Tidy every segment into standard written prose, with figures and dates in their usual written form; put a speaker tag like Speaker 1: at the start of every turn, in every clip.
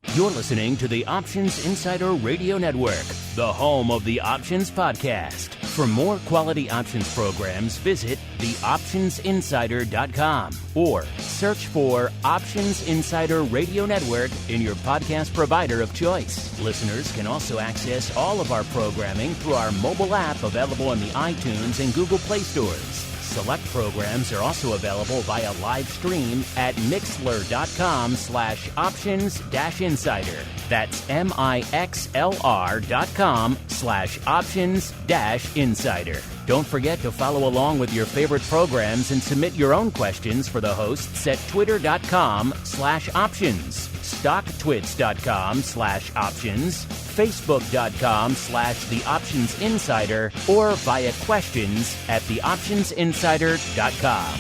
Speaker 1: You're listening to the Options Insider Radio Network, the home of the Options Podcast. For more quality options programs, visit theoptionsinsider.com or search for Options Insider Radio Network in your podcast provider of choice. Listeners can also access all of our programming through our mobile app available in the iTunes and Google Play stores. Select programs are also available via live stream at mixlr.com/options-insider. That's mixlr.com/options-insider. Don't forget to follow along with your favorite programs and submit your own questions for the hosts at twitter.com/options, stocktwits.com/options, facebook.com/theoptionsinsider, or via questions at theoptionsinsider.com.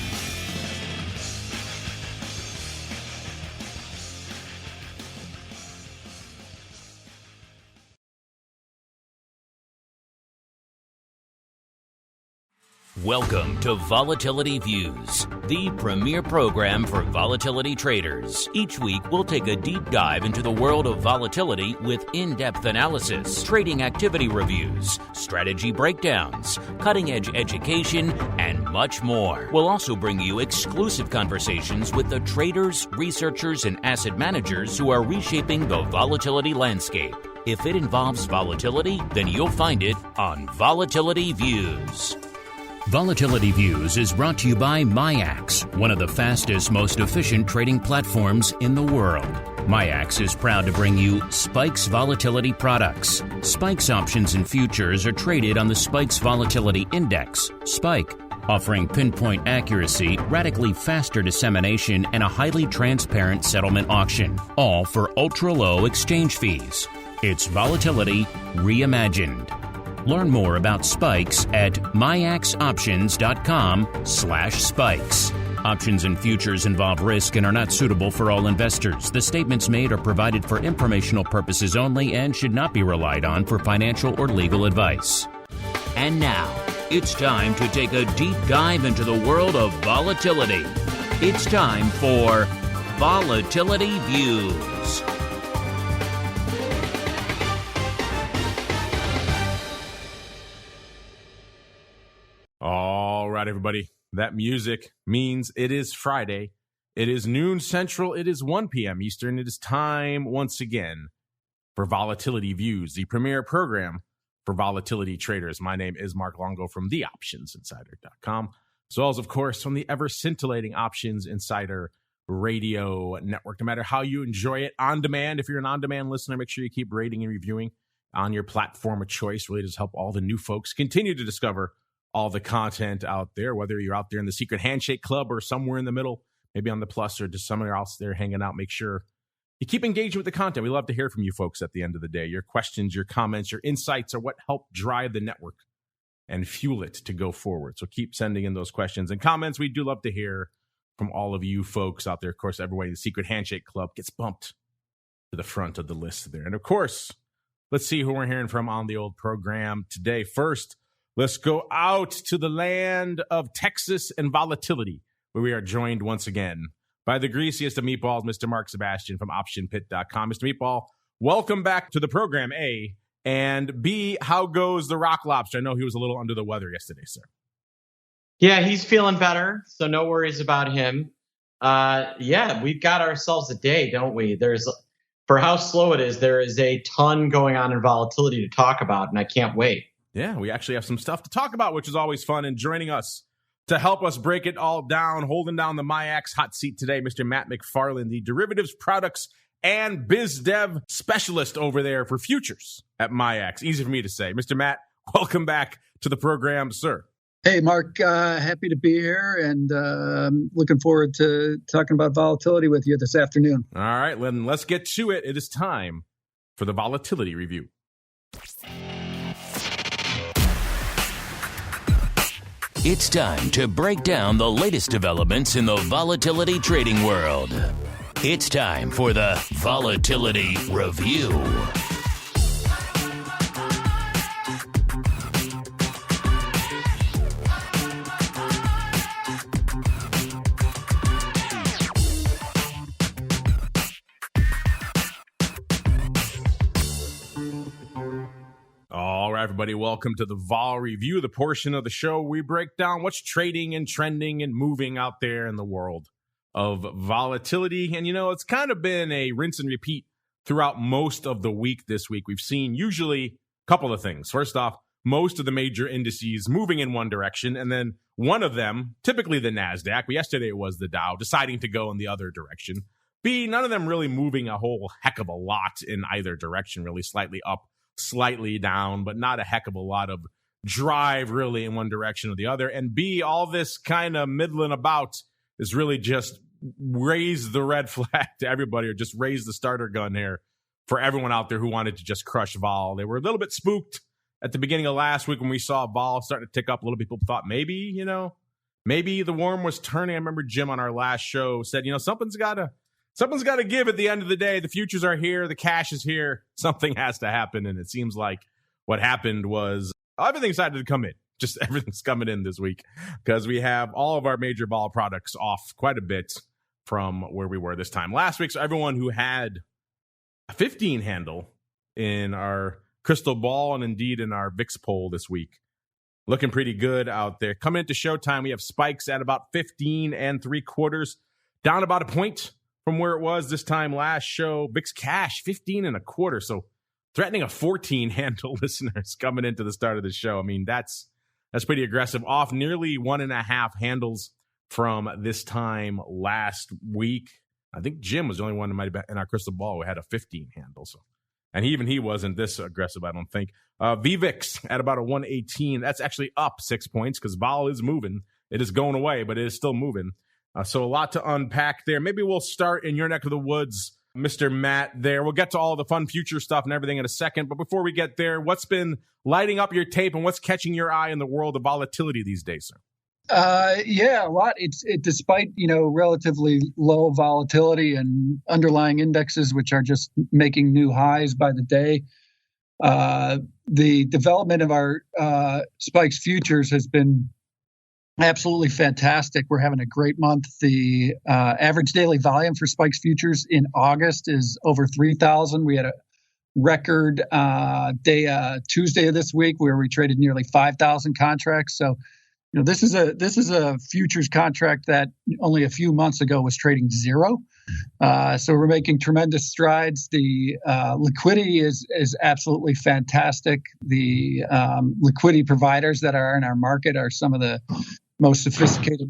Speaker 1: Welcome to Volatility Views, the premier program for volatility traders. Each week, we'll take a deep dive into the world of volatility with in-depth analysis, trading activity reviews, strategy breakdowns, cutting-edge education, and much more. We'll also bring you exclusive conversations with the traders, researchers, and asset managers who are reshaping the volatility landscape. If it involves volatility, then you'll find it on Volatility Views. Volatility Views is brought to you by MIAX, one of the fastest, most efficient trading platforms in the world. MIAX is proud to bring you Spikes Volatility products. Spikes options and futures are traded on the Spikes Volatility Index, Spike, offering pinpoint accuracy, radically faster dissemination, and a highly transparent settlement auction, all for ultra-low exchange fees. It's volatility reimagined. Learn more about Spikes at miaxoptions.com/spikes. Options and futures involve risk and are not suitable for all investors. The statements made are provided for informational purposes only and should not be relied on for financial or legal advice. And now, it's time to take a deep dive into the world of volatility. It's time for Volatility Views.
Speaker 2: All right, everybody. That music means it is Friday. It is noon Central. It is 1 p.m. Eastern. It is time once again for Volatility Views, the premier program for volatility traders. My name is Mark Longo from theoptionsinsider.com, as well as, of course, from the ever-scintillating Options Insider Radio Network. No matter how you enjoy it on demand, if you're an on-demand listener, make sure you keep rating and reviewing on your platform of choice. Really does help all the new folks continue to discover all the content out there, whether you're out there in the secret handshake club or somewhere in the middle, maybe on the plus or just somewhere else there hanging out. Make sure you keep engaging with the content. We love to hear from you folks at the end of the day. Your questions, your comments, your insights are what help drive the network and fuel it to go forward. So keep sending in those questions and comments. We do love to hear from all of you folks out there. Of course, everybody in the secret handshake club gets bumped to the front of the list there. And of course, let's see who we're hearing from on the old program today. First, let's go out to the land of Texas and volatility, where we are joined once again by the greasiest of meatballs, Mr. Mark SEBASTIAN from OptionPit.com. Mr. Meatball, welcome back to the program, A. And B, how goes the Rock Lobster? I know he was a little under the weather yesterday, sir.
Speaker 3: Yeah, he's feeling better, so no worries about him. Yeah, we've got ourselves a day, don't we? For how slow it is, there is a ton going on in volatility to talk about, and I can't wait.
Speaker 2: Yeah, we actually have some stuff to talk about, which is always fun. And joining us to help us break it all down, holding down the MIAX hot seat today, Mr. Matt McFarland, the derivatives, products, and biz dev specialist over there for futures at MIAX. Easy for me to say. Mr. Matt, welcome back to the program, sir.
Speaker 4: Hey, Mark, happy to be here and looking forward to talking about volatility with you this afternoon.
Speaker 2: All right, then let's get to it. It is time for the volatility review.
Speaker 1: It's time to break down the latest developments in the volatility trading world. It's time for the Volatility Review.
Speaker 2: right, everybody, welcome to the Vol Review, the portion of the show where we break down what's trading and trending and moving out there in the world of volatility. And, it's kind of been a rinse and repeat throughout most of the week this week. We've seen usually a couple of things. First off, most of the major indices moving in one direction, and then one of them, typically the NASDAQ, but yesterday it was the Dow, deciding to go in the other direction. B, none of them really moving a whole heck of a lot in either direction, really slightly up, slightly down, but not a heck of a lot of drive really in one direction or the other. And B, all this kind of middling about is really just raise the red flag to everybody, or just raise the starter gun here for everyone out there who wanted to just crush vol. They were a little bit spooked at the beginning of last week when we saw vol starting to tick up a little bit. People thought maybe the worm was turning. I remember Jim on our last show said, something's got to give at the end of the day. The futures are here. The cash is here. Something has to happen. And it seems like what happened was everything decided to come in. Just everything's coming in this week because we have all of our major vol products off quite a bit from where we were this time last week. So everyone who had a 15 handle in our crystal ball and indeed in our VIX poll this week, looking pretty good out there. Coming into showtime, we have spikes at about 15 3/4, down about a point from where it was this time last show. VIX cash 15 1/4, so threatening a 14 handle, listeners, coming into the start of the show. I mean, that's pretty aggressive, off nearly 1.5 handles from this time last week. I think Jim was the only one who might have been in our crystal ball who had a 15 handle. So, and he wasn't this aggressive, I don't think. VVIX at about a 118. That's actually up 6 points because vol is moving. It is going away, but it is still moving. So a lot to unpack there. Maybe we'll start in your neck of the woods, Mr. Matt, there. We'll get to all the fun future stuff and everything in a second. But before we get there, what's been lighting up your tape and what's catching your eye in the world of volatility these days, sir?
Speaker 4: A lot. Despite, relatively low volatility and underlying indexes, which are just making new highs by the day. The development of our Spikes futures has been absolutely fantastic. We're having a great month. The average daily volume for Spikes futures in August is over 3,000. We had a record day Tuesday of this week where we traded nearly 5,000 contracts. So, this is a futures contract that only a few months ago was trading zero. So we're making tremendous strides. The liquidity is absolutely fantastic. The liquidity providers that are in our market are some of the most sophisticated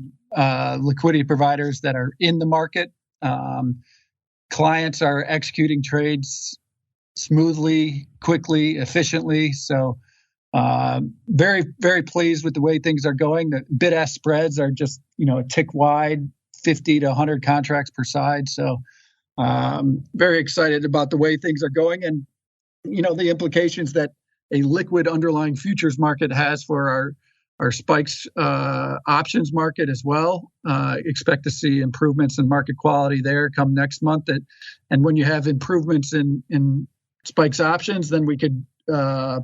Speaker 4: liquidity providers that are in the market. Clients are executing trades smoothly, quickly, efficiently. So very, very pleased with the way things are going. The bid-ask spreads are just, a tick wide, 50 to 100 contracts per side. So very excited about the way things are going and, the implications that a liquid underlying futures market has for our Spikes options market as well. Expect to see improvements in market quality there come next month. And when you have improvements in Spikes options, then we could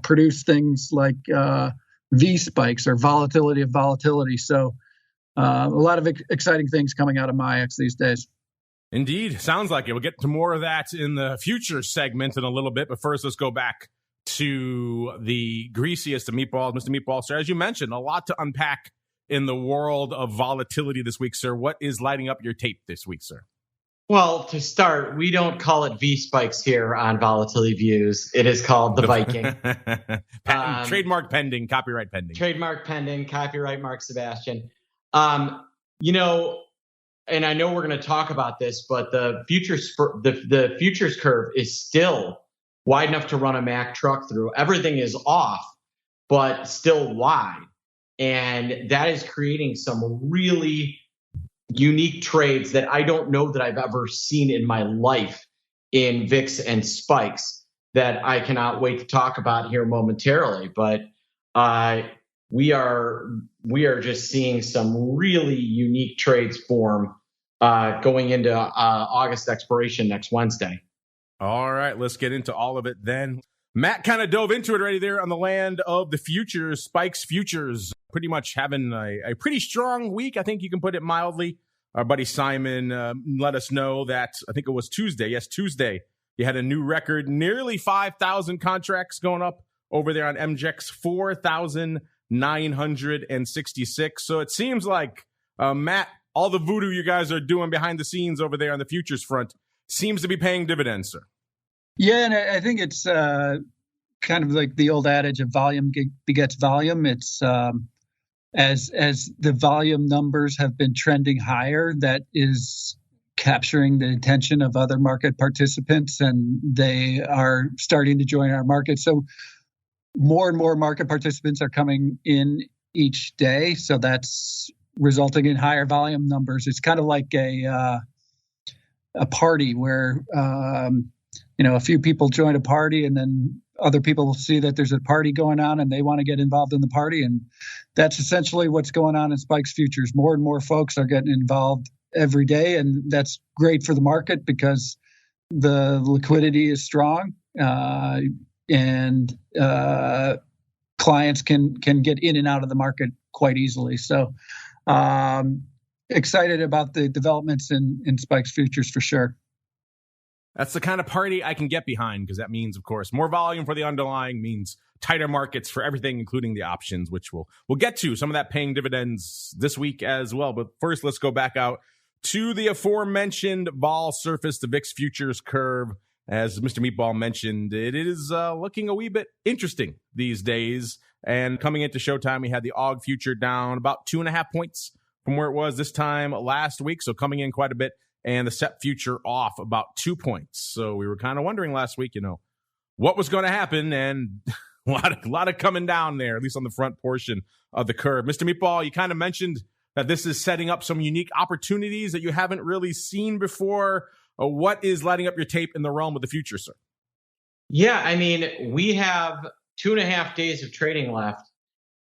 Speaker 4: produce things like V spikes or volatility of volatility. So a lot of exciting things coming out of MIAX these days.
Speaker 2: Indeed. Sounds like it. We'll get to more of that in the future segment in a little bit. But first, let's go back to the greasiest of meatballs, Mr. Meatball, sir. As you mentioned, a lot to unpack in the world of volatility this week, sir. What is lighting up your tape this week, sir?
Speaker 3: Well, to start, we don't call it V spikes here on Volatility Views. It is called the Viking.
Speaker 2: Trademark pending, copyright pending.
Speaker 3: Trademark pending, copyright Mark Sebastian. And I know we're going to talk about this, but the futures curve is still wide enough to run a Mack truck through. Everything is off, but still wide. And that is creating some really unique trades that I don't know that I've ever seen in my life in VIX and Spikes that I cannot wait to talk about here momentarily. But we are just seeing some really unique trades form going into August expiration next Wednesday.
Speaker 2: All right, let's get into all of it then. Matt kind of dove into it already there on the land of the futures. Spikes futures pretty much having a pretty strong week. I think you can put it mildly. Our buddy Simon let us know that, I think it was Tuesday. Yes, Tuesday. You had a new record, nearly 5,000 contracts going up over there on MJX 4,966. So it seems like, Matt, all the voodoo you guys are doing behind the scenes over there on the futures front seems to be paying dividends, sir.
Speaker 4: Yeah, and I think it's kind of like the old adage of volume begets volume. It's as the volume numbers have been trending higher, that is capturing the attention of other market participants, and they are starting to join our market. So more and more market participants are coming in each day. So that's resulting in higher volume numbers. It's kind of like a party where, a few people join a party, and then other people will see that there's a party going on and they want to get involved in the party. And that's essentially what's going on in Spikes Futures. More and more folks are getting involved every day, and that's great for the market because the liquidity is strong, and clients can get in and out of the market quite easily. So excited about the developments in Spikes Futures for sure.
Speaker 2: That's the kind of party I can get behind, because that means, of course, more volume for the underlying means tighter markets for everything, including the options, which we'll get to some of that paying dividends this week as well. But first, let's go back out to the aforementioned vol surface, the VIX futures curve. As Mr. Meatball mentioned, it is looking a wee bit interesting these days. And coming into showtime, we had the AUG future down about 2.5 points from where it was this time last week. So coming in quite a bit. And the SEP future off about 2 points. So we were kind of wondering last week, what was going to happen. And a lot of coming down there, at least on the front portion of the curve. Mr. Meatball, you kind of mentioned that this is setting up some unique opportunities that you haven't really seen before. What is lighting up your tape in the realm of the future, sir?
Speaker 3: Yeah, I mean, we have 2.5 days of trading left,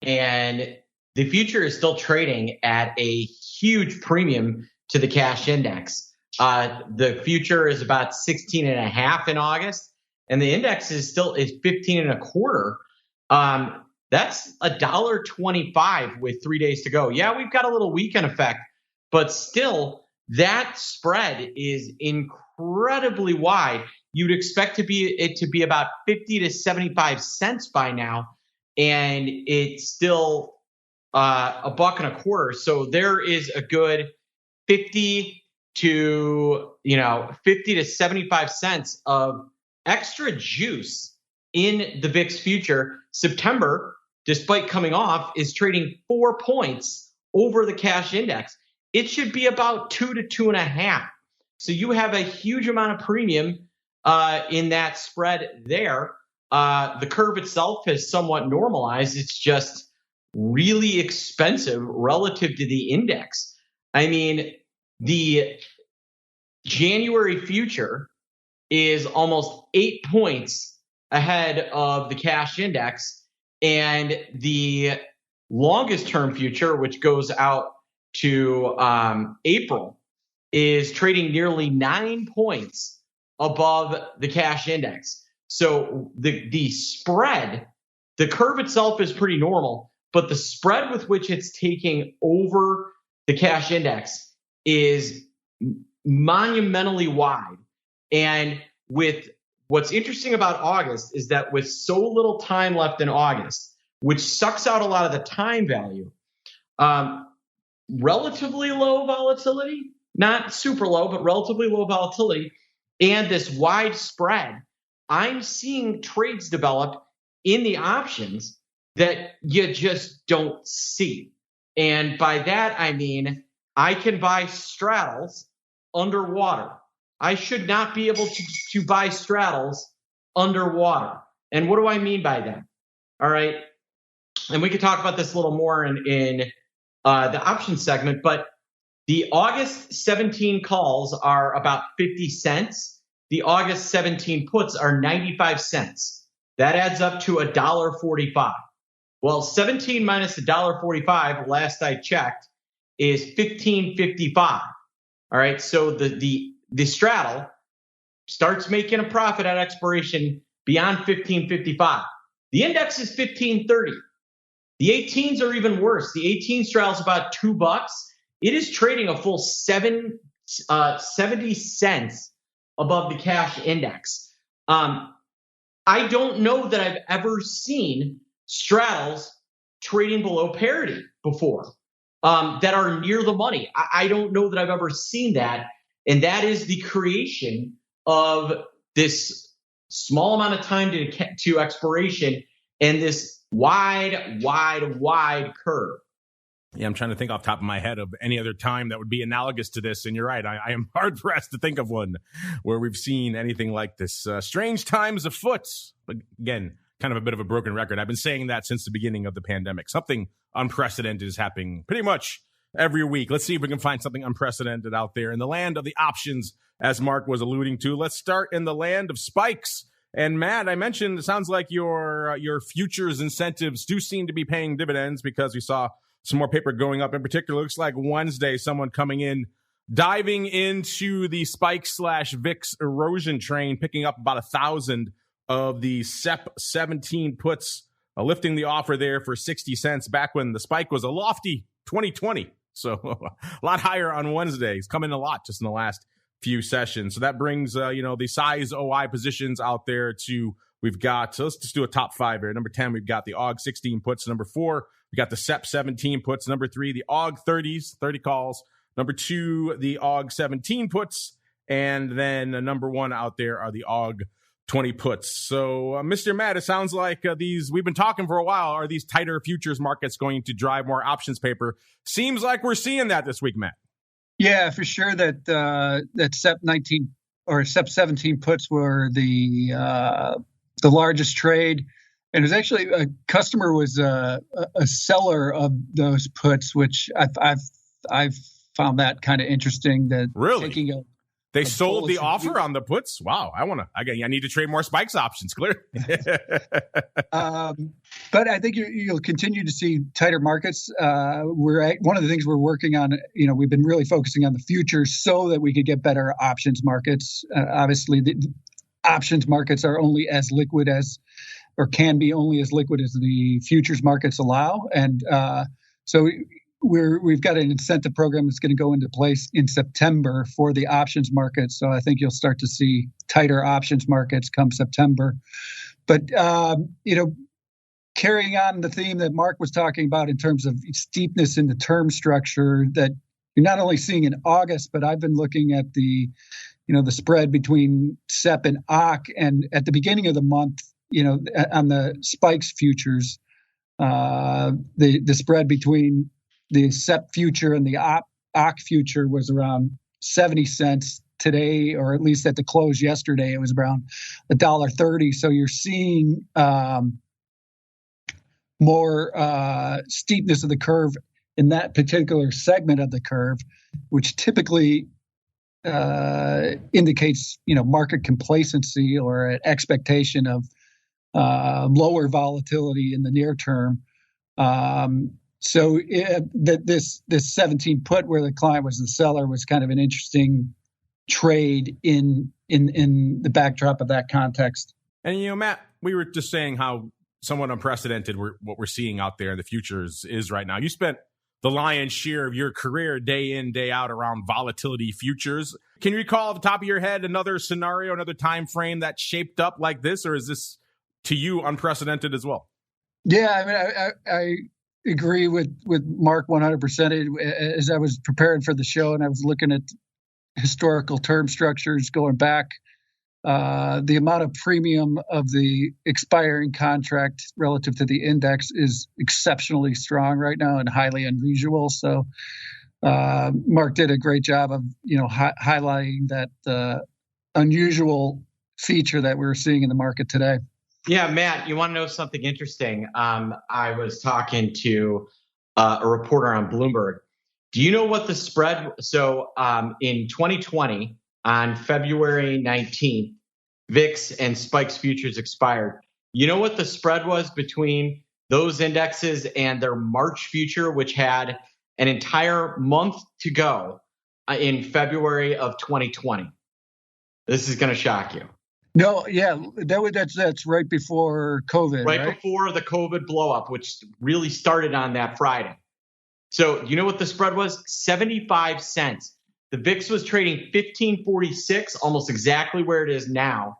Speaker 3: and the future is still trading at a huge premium to the cash index. The future is about 16.5 in August, and the index is 15.25. That's $1.25 with 3 days to go. Yeah, we've got a little weekend effect, but still that spread is incredibly wide. You'd expect it to be about 50 to 75 cents by now, and it's still $1.25. So there is a good 50 to 75 cents of extra juice in the VIX future. September, despite coming off, is trading 4 points over the cash index. It should be about 2 to 2.5. So you have a huge amount of premium in that spread there. The curve itself has somewhat normalized. It's just really expensive relative to the index. I mean, the January future is almost 8 points ahead of the cash index, and the longest term future, which goes out to April, is trading nearly 9 points above the cash index. So the spread, the curve itself is pretty normal, but the spread with which it's taking over the cash index is monumentally wide. And with what's interesting about August is that with so little time left in August, which sucks out a lot of the time value, relatively low volatility, not super low, but relatively low volatility, and this wide spread, I'm seeing trades develop in the options that you just don't see. And by that, I mean, I can buy straddles underwater. I should not be able to buy straddles underwater. And what do I mean by that? All right. And we could talk about this a little more in the options segment, but the August 17 calls are about 50 cents. The August 17 puts are 95 cents. That adds up to $1.45. Well, 17 minus $1.45, last I checked, is $15.55. All right, so the straddle starts making a profit at expiration beyond $15.55. The index is $15.30. The 18s are even worse. The 18 straddle is about $2. It is trading a full 70 cents above the cash index. I don't know that I've ever seen straddles trading below parity before that are near the money. I don't know that I've ever seen that. And that is the creation of this small amount of time to expiration and this wide curve.
Speaker 2: Yeah, I'm trying to think off the top of my head of any other time that would be analogous to this. And you're right. I am hard pressed to think of one where we've seen anything like this. Strange times afoot. But again, kind of a bit of a broken record. I've been saying that since the beginning of the pandemic. Something unprecedented is happening pretty much every week. Let's see if we can find something unprecedented out there in the land of the options, as Mark was alluding to. Let's start in the land of spikes. And Matt, I mentioned it sounds like your futures incentives do seem to be paying dividends because we saw some more paper going up. In particular, looks like Wednesday, someone coming in, diving into the spike/VIX erosion train, picking up about 1,000 of the SEP 17 puts, lifting the offer there for 60 cents back when the spike was a lofty 2020. So a lot higher on Wednesday. It's come in a lot just in the last few sessions. So that brings, the size OI positions out there to, we've got, so let's just do a top 5 here. Number 10, we've got the AUG 16 puts. Number 4, we got the SEP 17 puts. Number 3, the AUG 30s, 30 calls. Number 2, the AUG 17 puts. And then number 1 out there are the AUG 20 puts. So, Mr. Matt, it sounds like we've been talking for a while. Are these tighter futures markets going to drive more options paper? Seems like we're seeing that this week, Matt.
Speaker 4: Yeah, for sure that SEP 19 or SEP 17 puts were the largest trade. And it was actually a customer was a seller of those puts, which I've found that kind of interesting. That
Speaker 2: really they sold the offer on the puts. Wow, I need to trade more spikes options. Clear.
Speaker 4: But I think you'll continue to see tighter markets. One of the things we're working on. We've been really focusing on the futures so that we could get better options markets. Obviously, the options markets are only as liquid as, or can be only as liquid as the futures markets allow. And so we've got an incentive program that's going to go into place in September for the options market. So I think you'll start to see tighter options markets come September. But, carrying on the theme that Mark was talking about in terms of steepness in the term structure that you're not only seeing in August, but I've been looking at the spread between SEP and AUK. And at the beginning of the month, on the spikes futures, the spread between the SEP future and the AUK future was around 70 cents today, or at least at the close yesterday, it was around $1.30. So you're seeing more steepness of the curve in that particular segment of the curve, which typically indicates, market complacency or an expectation of lower volatility in the near term. So this 17 put where the client was the seller was kind of an interesting trade in the backdrop of that context.
Speaker 2: And, Matt, we were just saying how somewhat unprecedented what we're seeing out there in the futures is right now. You spent the lion's share of your career day in, day out around volatility futures. Can you recall off the top of your head another scenario, another time frame that shaped up like this, or is this to you unprecedented as well?
Speaker 4: Yeah, I mean, I agree with Mark 100%. As I was preparing for the show and I was looking at historical term structures going back, the amount of premium of the expiring contract relative to the index is exceptionally strong right now and highly unusual. So Mark did a great job of highlighting that unusual feature that we're seeing in the market today.
Speaker 3: Yeah, Matt, you want to know something interesting? I was talking to a reporter on Bloomberg. Do you know what the spread? So in 2020, on February 19th, VIX and Spikes futures expired. You know what the spread was between those indexes and their March future, which had an entire month to go in February of 2020? This is going to shock you.
Speaker 4: No, yeah, that's right before COVID.
Speaker 3: Right before the COVID blow up, which really started on that Friday. So you know what the spread was? 75 cents. The VIX was trading 1546, almost exactly where it is now.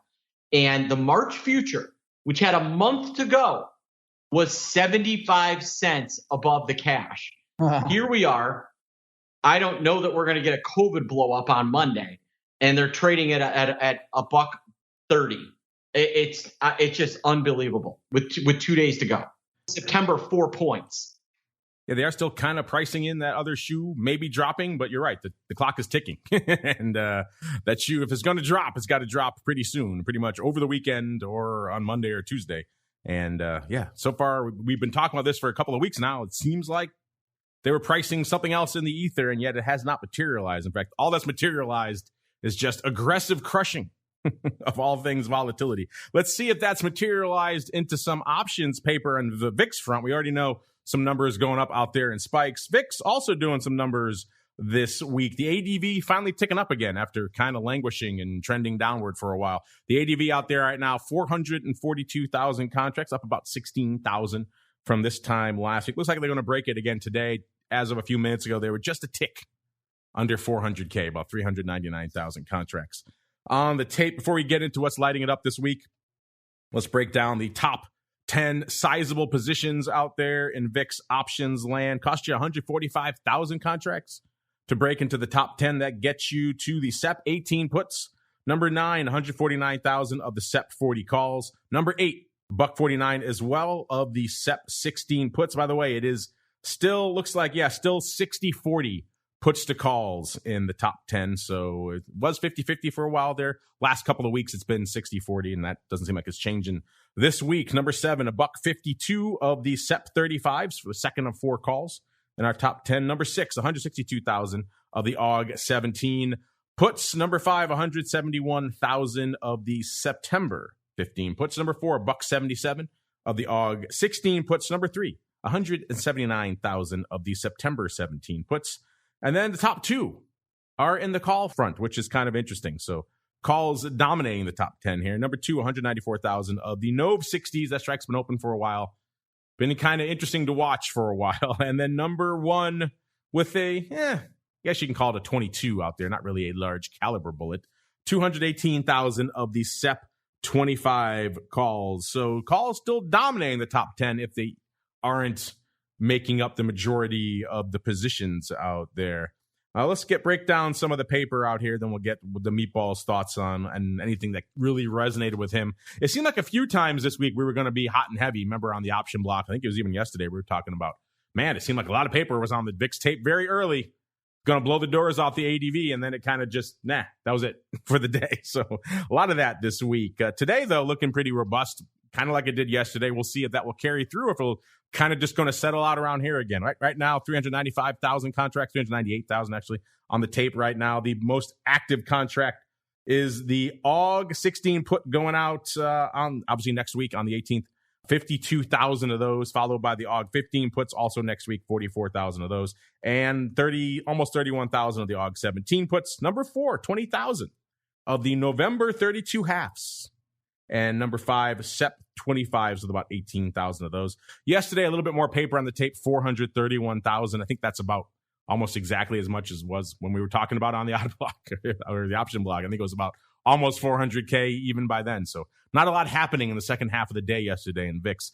Speaker 3: And the March future which had a month to go, was 75 cents above the cash. Here we are. I don't know that we're going to get a COVID blow up on Monday, and they're trading it at $1.30. It's just unbelievable with 2 days to go. September, 4 points.
Speaker 2: Yeah, they are still kind of pricing in that other shoe maybe dropping, but you're right. The clock is ticking. And that shoe, if it's going to drop, it's got to drop pretty soon, pretty much over the weekend or on Monday or Tuesday. And so far, we've been talking about this for a couple of weeks now. It seems like they were pricing something else in the ether, and yet it has not materialized. In fact, all that's materialized is just aggressive crushing of all things volatility. Let's see if that's materialized into some options paper on the VIX front. We already know some numbers going up out there in spikes. VIX also doing some numbers this week. The ADV finally ticking up again after kind of languishing and trending downward for a while. The ADV out there right now, 442,000 contracts, up about 16,000 from this time last week. Looks like they're going to break it again today. As of a few minutes ago, they were just a tick under 400K, about 399,000 contracts. On the tape, before we get into what's lighting it up this week, let's break down the top 10 sizable positions out there in VIX options land. Cost you 145,000 contracts to break into the top 10. That gets you to the SEP 18 puts. Number 9, 149,000 of the SEP 40 calls. Number 8, $1.49 as well of the SEP 16 puts. By the way, it is still, looks like, still 60-40 puts to calls in the top 10. So it was 50-50 for a while there. Last couple of weeks, it's been 60-40, and that doesn't seem like it's changing this week. Number 7, $1.52 of the SEP 35s for the second of 4 calls in our top 10. Number 6, 162,000 of the AUG 17 puts. Number 5, 171,000 of the September 15 puts. Number 4, $1.77 of the AUG 16 puts. Number 3, 179,000 of the September 17 puts. And then the top 2 are in the call front, which is kind of interesting. So calls dominating the top 10 here. Number 2, 194,000 of the NOV 60s. That strike's been open for a while. Been kind of interesting to watch for a while. And then number 1 with a, I guess you can call it a 22 out there. Not really a large caliber bullet. 218,000 of the SEP 25 calls. So calls still dominating the top 10 if they aren't making up the majority of the positions out there. Let's break down some of the paper out here. Then we'll get the Meatball's thoughts on and anything that really resonated with him. It seemed like a few times this week we were going to be hot and heavy. Remember on the option block, I think it was even yesterday, we were talking about, man, it seemed like a lot of paper was on the VIX tape very early. Going to blow the doors off the ADV, and then it kind of just, that was it for the day. So a lot of that this week. Today, though, looking pretty robust, kind of like it did yesterday. We'll see if that will carry through, if it'll kind of just going to settle out around here again. Right now, 395,000 contracts, 398,000 actually on the tape right now. The most active contract is the AUG 16 put going out on obviously next week on the 18th. 52,000 of those, followed by the AUG 15 puts also next week, 44,000 of those, and almost 31,000 of the AUG 17 puts. Number 4, 20,000 of the November 32 halves. And number 5, SEP 25s with about 18,000 of those. Yesterday, a little bit more paper on the tape, 431,000. I think that's about almost exactly as much as was when we were talking about on the odd block or the option block. I think it was about almost 400K even by then. So not a lot happening in the second half of the day yesterday in VIX.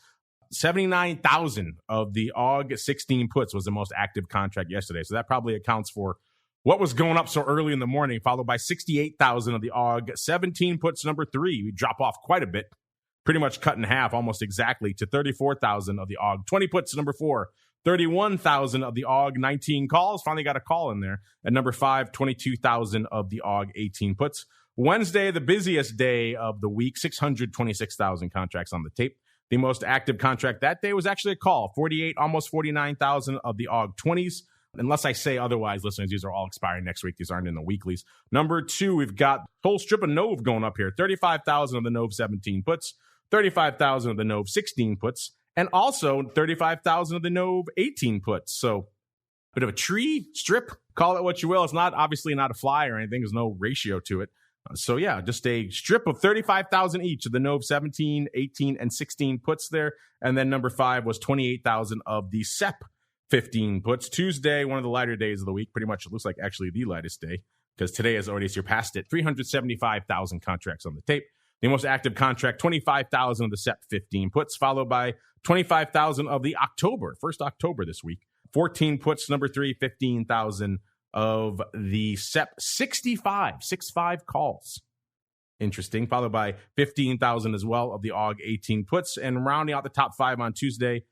Speaker 2: 79,000 of the AUG 16 puts was the most active contract yesterday. So that probably accounts for what was going up so early in the morning, followed by 68,000 of the AUG 17 puts. Number 3, we drop off quite a bit, pretty much cut in half almost exactly to 34,000 of the AUG 20 puts. Number 4, 31,000 of the AUG 19 calls. Finally got a call in there. And number 5, 22,000 of the AUG 18 puts. Wednesday, the busiest day of the week, 626,000 contracts on the tape. The most active contract that day was actually a call, 48, almost 49,000 of the AUG 20s. Unless I say otherwise, listeners, these are all expiring next week. These aren't in the weeklies. Number 2, we've got whole strip of NOV going up here, 35,000 of the NOV 17 puts, 35,000 of the NOV 16 puts, and also 35,000 of the NOV 18 puts. So bit of a tree strip, call it what you will. It's not obviously not a fly or anything. There's no ratio to it. So yeah, just a strip of 35,000 each of the NOV 17, 18, and 16 puts there. And then number 5 was 28,000 of the SEP 15 puts. Tuesday, one of the lighter days of the week. Pretty much it looks like actually the lightest day because today has already surpassed it. 375,000 contracts on the tape. the most active contract, 25,000 of the SEP 15 puts, followed by 25,000 of the first October this week. 14 puts, number 3, 15,000 of the SEP 65 calls. Interesting. Followed by 15,000 as well of the AUG 18 puts. And rounding out the top 5 on Tuesday,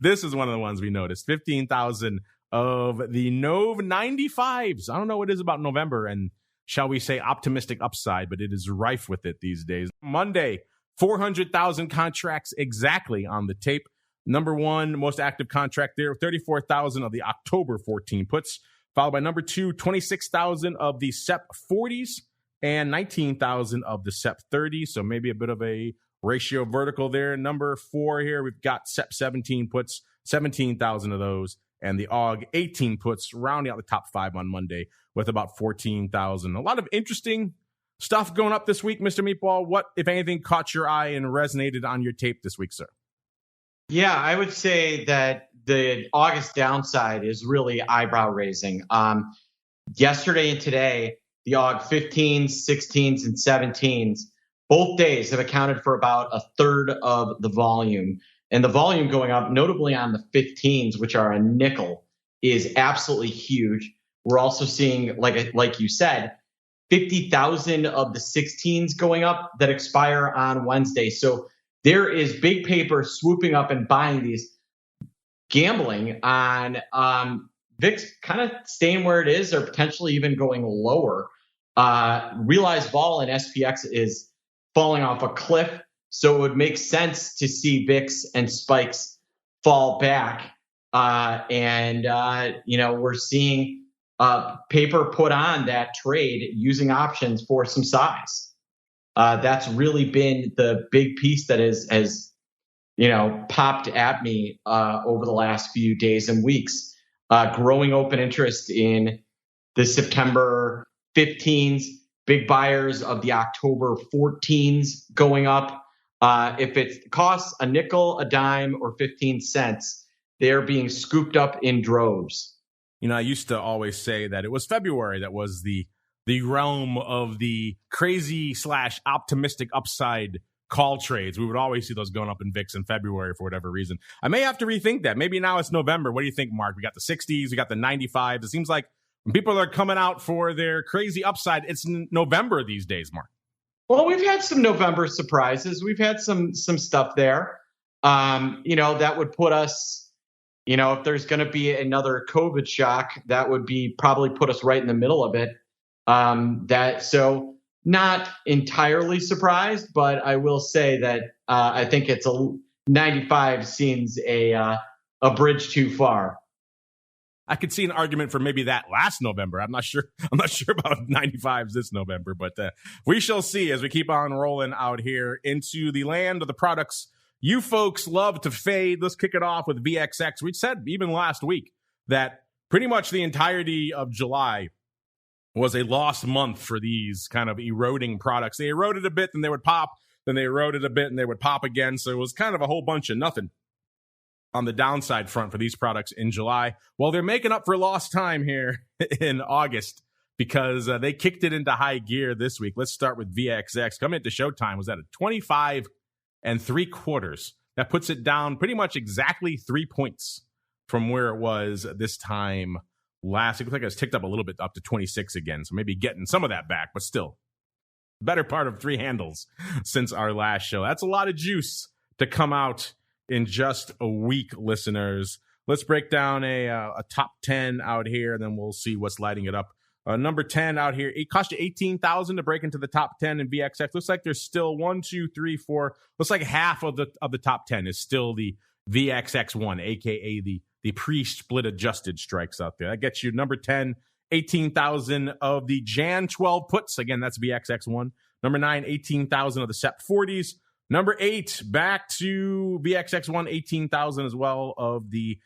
Speaker 2: this is one of the ones we noticed. 15,000 of the NOV 95s. I don't know what it is about November and, shall we say, optimistic upside, but it is rife with it these days. Monday, 400,000 contracts exactly on the tape. Number 1 most active contract there, 34,000 of the October 14 puts, followed by number 2, 26,000 of the SEP 40s and 19,000 of the SEP 30. So maybe a bit of a ratio vertical there. Number 4 here, we've got SEP 17 puts, 17,000 of those, and the AUG 18 puts, rounding out the top 5 on Monday with about 14,000. A lot of interesting stuff going up this week, Mr. Meatball. What, if anything, caught your eye and resonated on your tape this week, sir?
Speaker 3: Yeah, I would say that the August downside is really eyebrow raising. Yesterday and today, the AUG 15s, 16s, and 17s, both days have accounted for about a third of the volume. And the volume going up, notably on the 15s, which are a nickel, is absolutely huge. We're also seeing, like you said, 50,000 of the 16s going up that expire on Wednesday. So there is big paper swooping up and buying these, gambling on VIX kind of staying where it is or potentially even going lower. Realized vol in SPX is falling off a cliff, so it would make sense to see VIX and spikes fall back. We're seeing paper put on that trade using options for some size. That's really been the big piece that has popped at me over the last few days and weeks. Growing open interest in the September 15s, big buyers of the October 14s going up. If it costs a nickel, a dime, or 15 cents, they're being scooped up in droves.
Speaker 2: I used to always say that it was February that was the realm of the crazy / optimistic upside call trades. We would always see those going up in VIX in February for whatever reason. I may have to rethink that. Maybe now it's November. What do you think, Mark? We got the 60s, we got the 95s. It seems like when people are coming out for their crazy upside, it's November these days, Mark.
Speaker 3: Well, we've had some November surprises. We've had some stuff there. That would put us, if there's going to be another COVID shock, that would probably put us right in the middle of it. So not entirely surprised, but I will say that I think it's 95 seems a bridge too far.
Speaker 2: I could see an argument for maybe that last November. I'm not sure about 95s this November, but we shall see as we keep on rolling out here into the land of the products you folks love to fade. Let's kick it off with VXX. We said even last week that pretty much the entirety of July was a lost month for these kind of eroding products. They eroded a bit, then they would pop, then they eroded a bit, and they would pop again. So it was kind of a whole bunch of nothing on the downside front for these products in July. Well, they're making up for lost time here in August because they kicked it into high gear this week. Let's start with VXX. Coming into showtime was at a 25 3/4. That puts it down pretty much exactly 3 points from where it was this time last. It looks like it's ticked up a little bit up to 26 again. So maybe getting some of that back, but still better part of 3 handles since our last show. That's a lot of juice to come out in just a week, listeners. Let's break down a top 10 out here, and then we'll see what's lighting it up. Number 10 out here, it cost you $18,000 to break into the top 10 in VXX. Looks like there's still 1, 2, 3, 4. Looks like half of the top 10 is still the VXX1, aka the pre-split adjusted strikes out there. That gets you number 10, 18,000 of the Jan 12 puts. Again, that's VXX1. Number 9, 18,000 of the SEP 40s. Number 8, back to VXX1, 18,000 as well of the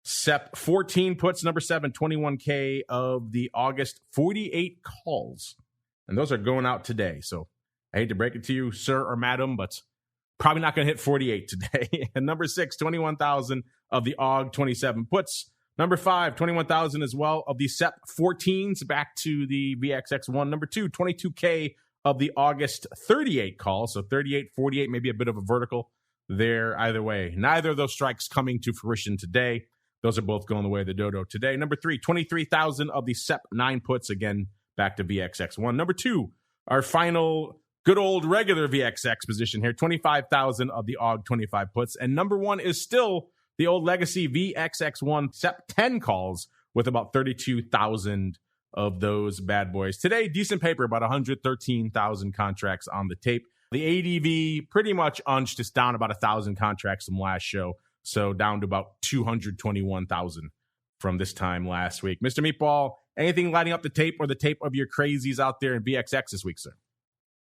Speaker 2: SEP 14 puts. Number 7, 21K of the August 48 calls. And those are going out today. So I hate to break it to you, sir or madam, but probably not going to hit 48 today. And number 6, 21,000 of the AUG 27 puts. Number 5, 21,000 as well of the SEP 14s back to the VXX1. Number 2, 22K of the August 38 calls. So 38, 48, maybe a bit of a vertical there either way. Neither of those strikes coming to fruition today. Those are both going the way of the dodo today. Number 3, 23,000 of the SEP 9 puts. Again, back to VXX1. Number 2, our final good old regular VXX position here, 25,000 of the AUG 25 puts. And number 1 is still the old legacy VXX1 SEP 10 calls with about 32,000 of those bad boys. Today, decent paper, about 113,000 contracts on the tape. The ADV pretty much unched us down about 1,000 contracts from last show. So down to about 221,000 from this time last week. Mr. Meatball, anything lighting up the tape or the tape of your crazies out there in VXX this week, sir?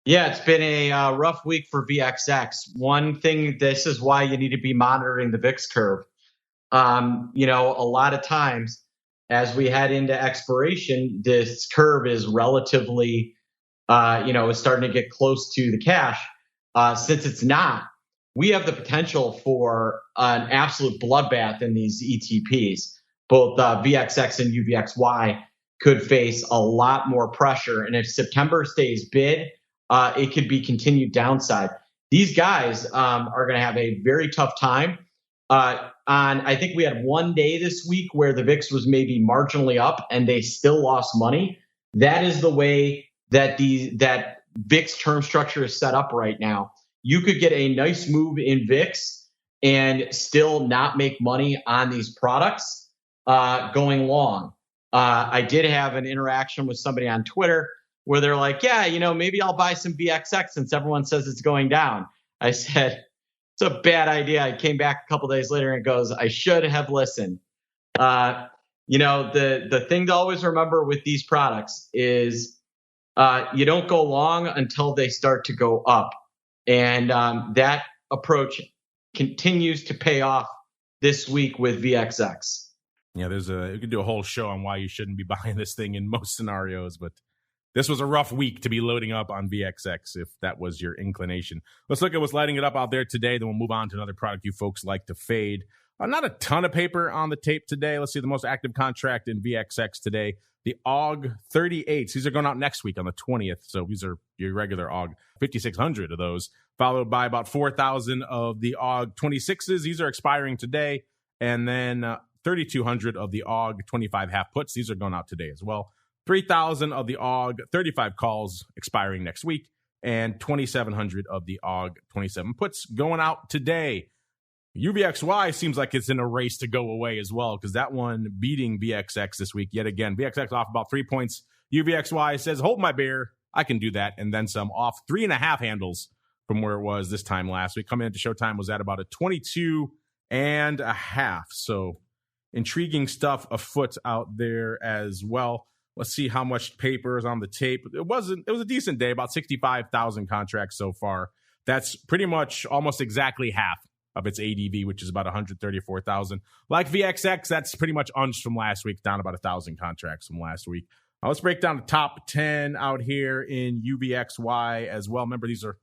Speaker 3: Yeah, it's been a rough week for VXX. One thing, this is why you need to be monitoring the VIX curve. A lot of times as we head into expiration, this curve is relatively, is starting to get close to the cash. Since it's not, we have the potential for an absolute bloodbath in these ETPs. Both VXX and UVXY could face a lot more pressure. And if September stays bid, it could be continued downside. These guys are going to have a very tough time. I think we had one day this week where the VIX was maybe marginally up and they still lost money. That is the way that that VIX term structure is set up right now. You could get a nice move in VIX and still not make money on these products going long. I did have an interaction with somebody on Twitter where they're like, yeah, maybe I'll buy some VXX since everyone says it's going down. I said, it's a bad idea. I came back a couple days later and it goes, I should have listened. The thing to always remember with these products is you don't go long until they start to go up. And that approach continues to pay off this week with VXX.
Speaker 2: Yeah, you could do a whole show on why you shouldn't be buying this thing in most scenarios, but this was a rough week to be loading up on VXX if that was your inclination. Let's look at what's lighting it up out there today, then we'll move on to another product you folks like to fade. Not a ton of paper on the tape today. Let's see the most active contract in VXX today. The AUG 38s. These are going out next week on the 20th. So these are your regular AUG. 5,600 of those, followed by about 4,000 of the AUG 26s. These are expiring today. And then 3,200 of the AUG 25 half puts. These are going out today as well. 3,000 of the AUG 35 calls expiring next week. And 2,700 of the AUG 27 puts going out today. UVXY seems like it's in a race to go away as well because that one beating VXX this week yet again. VXX off about 3 points. UVXY says, hold my beer. I can do that. And then some, off 3.5 handles from where it was this time last week. Coming into Showtime was at about a 22.5. So intriguing stuff afoot out there as well. Let's see how much paper is on the tape. It was a decent day, about 65,000 contracts so far. That's pretty much almost exactly half of its ADV, which is about 134,000. Like VXX, that's pretty much unched from last week, down about 1,000 contracts from last week. Let's break down the top 10 out here in UVXY as well. Remember, these are a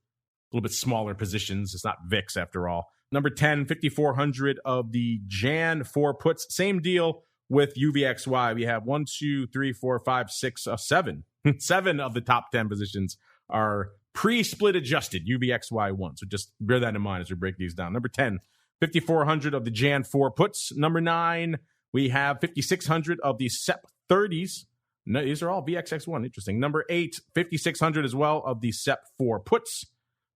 Speaker 2: little bit smaller positions. It's not VIX after all. Number 10, 5,400 of the Jan 4 puts. Same deal with UVXY. We have 1, 2, 3, 4, 5, 6, 7. 7 of the top 10 positions are pre-split adjusted UVXY1. So just bear that in mind as we break these down. Number 10, 5,400 of the Jan 4 puts. Number 9, we have 5,600 of the SEP 30s. No, these are all VXX1. Interesting. Number 8, 5,600 as well of the SEP 4 puts.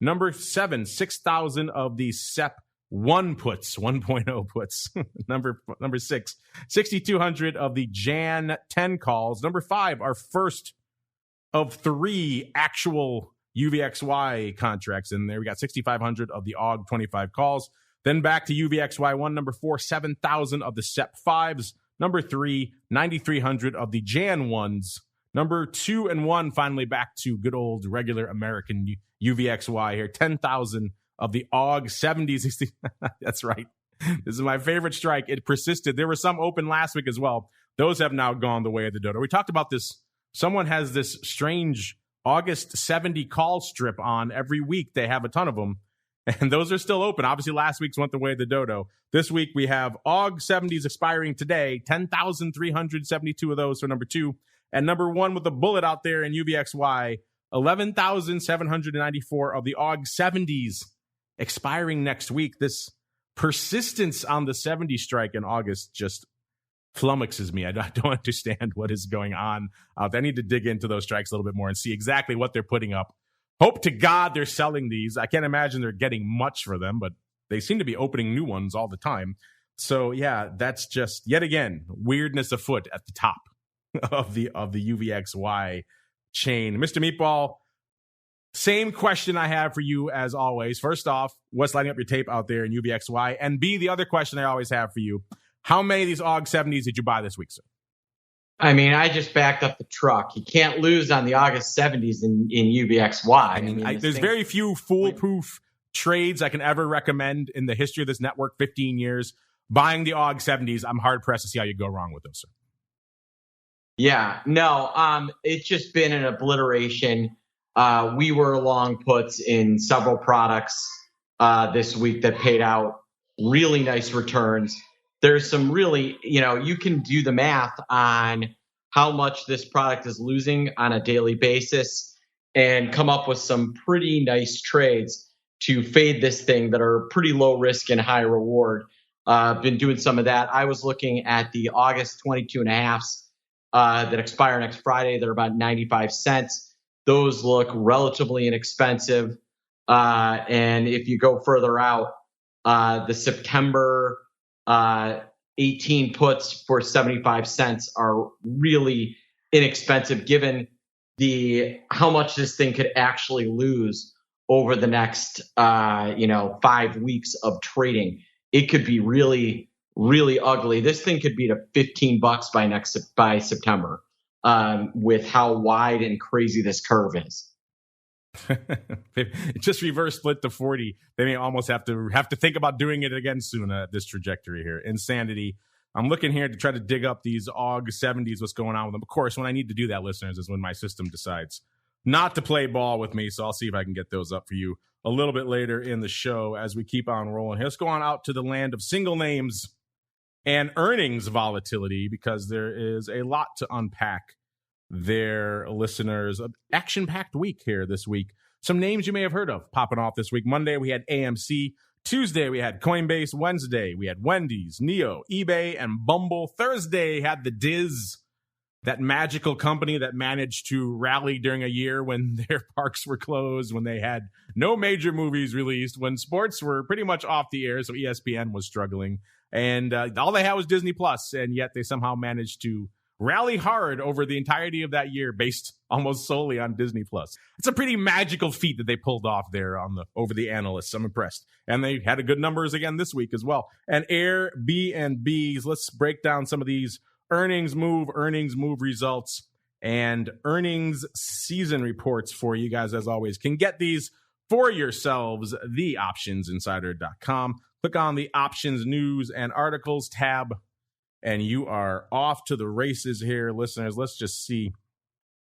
Speaker 2: Number 7, 6,000 of the SEP 1 puts, 1.0 puts. Number 6, 6,200 of the Jan 10 calls. Number 5, our first of 3 actual UVXY contracts in there. We got 6,500 of the AUG 25 calls. Then back to UVXY1. Number 4, 7,000 of the SEP 5s. Number 3, 9,300 of the Jan 1s. Number 2 and 1, finally back to good old regular American UVXY here. 10,000 of the AUG 70s. That's right. This is my favorite strike. It persisted. There were some open last week as well. Those have now gone the way of the dodo. We talked about this. Someone has this strange August 70 call strip on every week. They have a ton of them. And those are still open. Obviously, last week's went the way of the dodo. This week, we have AUG 70s expiring today. 10,372 of those for number 2. And number 1 with the bullet out there in UVXY, 11,794 of the AUG 70s expiring next week. This persistence on the 70 strike in August just flummoxes me. I don't understand what is going on out there. I need to dig into those strikes a little bit more and see exactly what they're putting up. Hope to God they're selling these. I can't imagine they're getting much for them, but they seem to be opening new ones all the time. So yeah, that's just yet again weirdness afoot at the top of the UVXY chain. Mr. Meatball, same question I have for you as always. First off, what's lighting up your tape out there in UVXY? And B, the other question I always have for you, how many of these AUG 70s did you buy this week, sir?
Speaker 3: I mean, I just backed up the truck. You can't lose on the August 70s in UVXY.
Speaker 2: I mean, there's very few foolproof trades I can ever recommend in the history of this network, 15 years. Buying the AUG 70s, I'm hard-pressed to see how you go wrong with those, sir.
Speaker 3: Yeah, no, it's just been an obliteration. We were long puts in several products this week that paid out really nice returns. There's some really, you can do the math on how much this product is losing on a daily basis and come up with some pretty nice trades to fade this thing that are pretty low risk and high reward. Been doing some of that. I was looking at the August 22.5s that expire next Friday. They're about 95 cents. Those look relatively inexpensive. And if you go further out, the September 18 puts for 75 cents are really inexpensive given how much this thing could actually lose over the next 5 weeks of trading. It could be really, really ugly. This thing could be to $15 by September with how wide and crazy this curve is.
Speaker 2: Just reverse split to 40. They may almost have to think about doing it again soon at this trajectory here. Insanity. I'm looking here to try to dig up these AUG 70s, what's going on with them. Of course, when I need to do that, listeners, is when my system decides not to play ball with me. So I'll see if I can get those up for you a little bit later in the show as we keep on rolling. Let's go on out to the land of single names and earnings volatility, because there is a lot to unpack there, listeners. Action-packed week here this week. Some names you may have heard of popping off this week. Monday, we had AMC. Tuesday, we had Coinbase. Wednesday, we had Wendy's, Neo, eBay, and Bumble. Thursday had the Diz, that magical company that managed to rally during a year when their parks were closed, when they had no major movies released, when sports were pretty much off the air, so ESPN was struggling. And all they had was Disney Plus, and yet they somehow managed to rally hard over the entirety of that year based almost solely on Disney Plus. It's a pretty magical feat that they pulled off there over the analysts. I'm impressed. And they had a good numbers again this week as well. And Airbnbs, let's break down some of these earnings move results, and earnings season reports for you guys. As always, can get these for yourselves, theoptionsinsider.com. Click on the options news and articles tab, and you are off to the races here, listeners. Let's just see.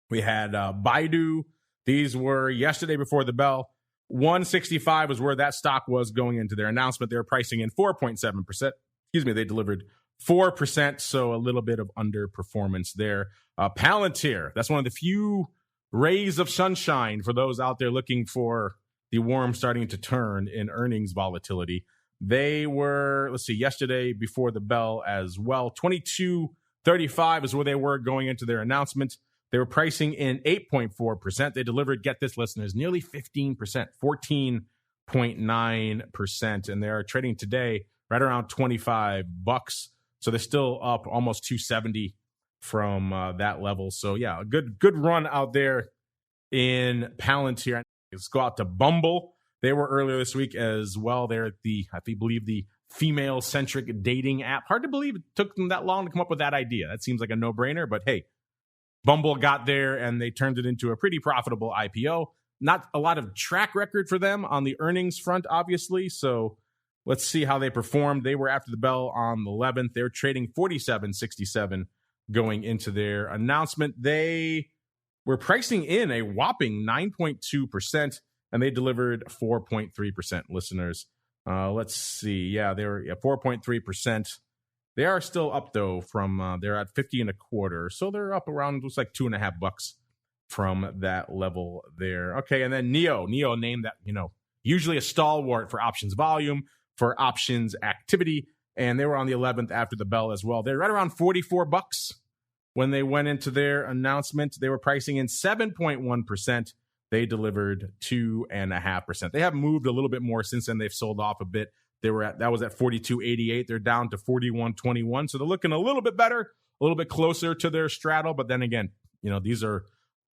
Speaker 2: We had BIDU. These were yesterday before the bell. 165 was where that stock was going into their announcement. They were pricing in 4.7%. They delivered 4%, so a little bit of underperformance there. Palantir, that's one of the few rays of sunshine for those out there looking for the worm starting to turn in earnings volatility. They were, yesterday before the bell as well. 22.35 is where they were going into their announcement. They were pricing in 8.4%. They delivered, get this, listeners, nearly 15%, 14.9%. And they are trading today right around $25. So they're still up almost 270 from that level. So yeah, a good run out there in Palantir. Let's go out to Bumble. They were earlier this week as well. They're the female-centric dating app. Hard to believe it took them that long to come up with that idea. That seems like a no-brainer, but hey, Bumble got there and they turned it into a pretty profitable IPO. Not a lot of track record for them on the earnings front, obviously. So let's see how they performed. They were after the bell on the 11th. They're trading 47.67 going into their announcement. They were pricing in a whopping 9.2%, and they delivered 4.3%, listeners. Let's see. Yeah, they were 4.3%. They are still up, though, from they're at 50 and a quarter. So they're up around, looks like $2.50 from that level there. Okay, and then NEO name that, usually a stalwart for options volume, for options activity, and they were on the 11th after the bell as well. They're right around $44 when they went into their announcement. They were pricing in 7.1%. They delivered 2.5%. They have moved a little bit more since then. They've sold off a bit. That was at 42.88. They're down to 41.21. So they're looking a little bit better, a little bit closer to their straddle. But then again, these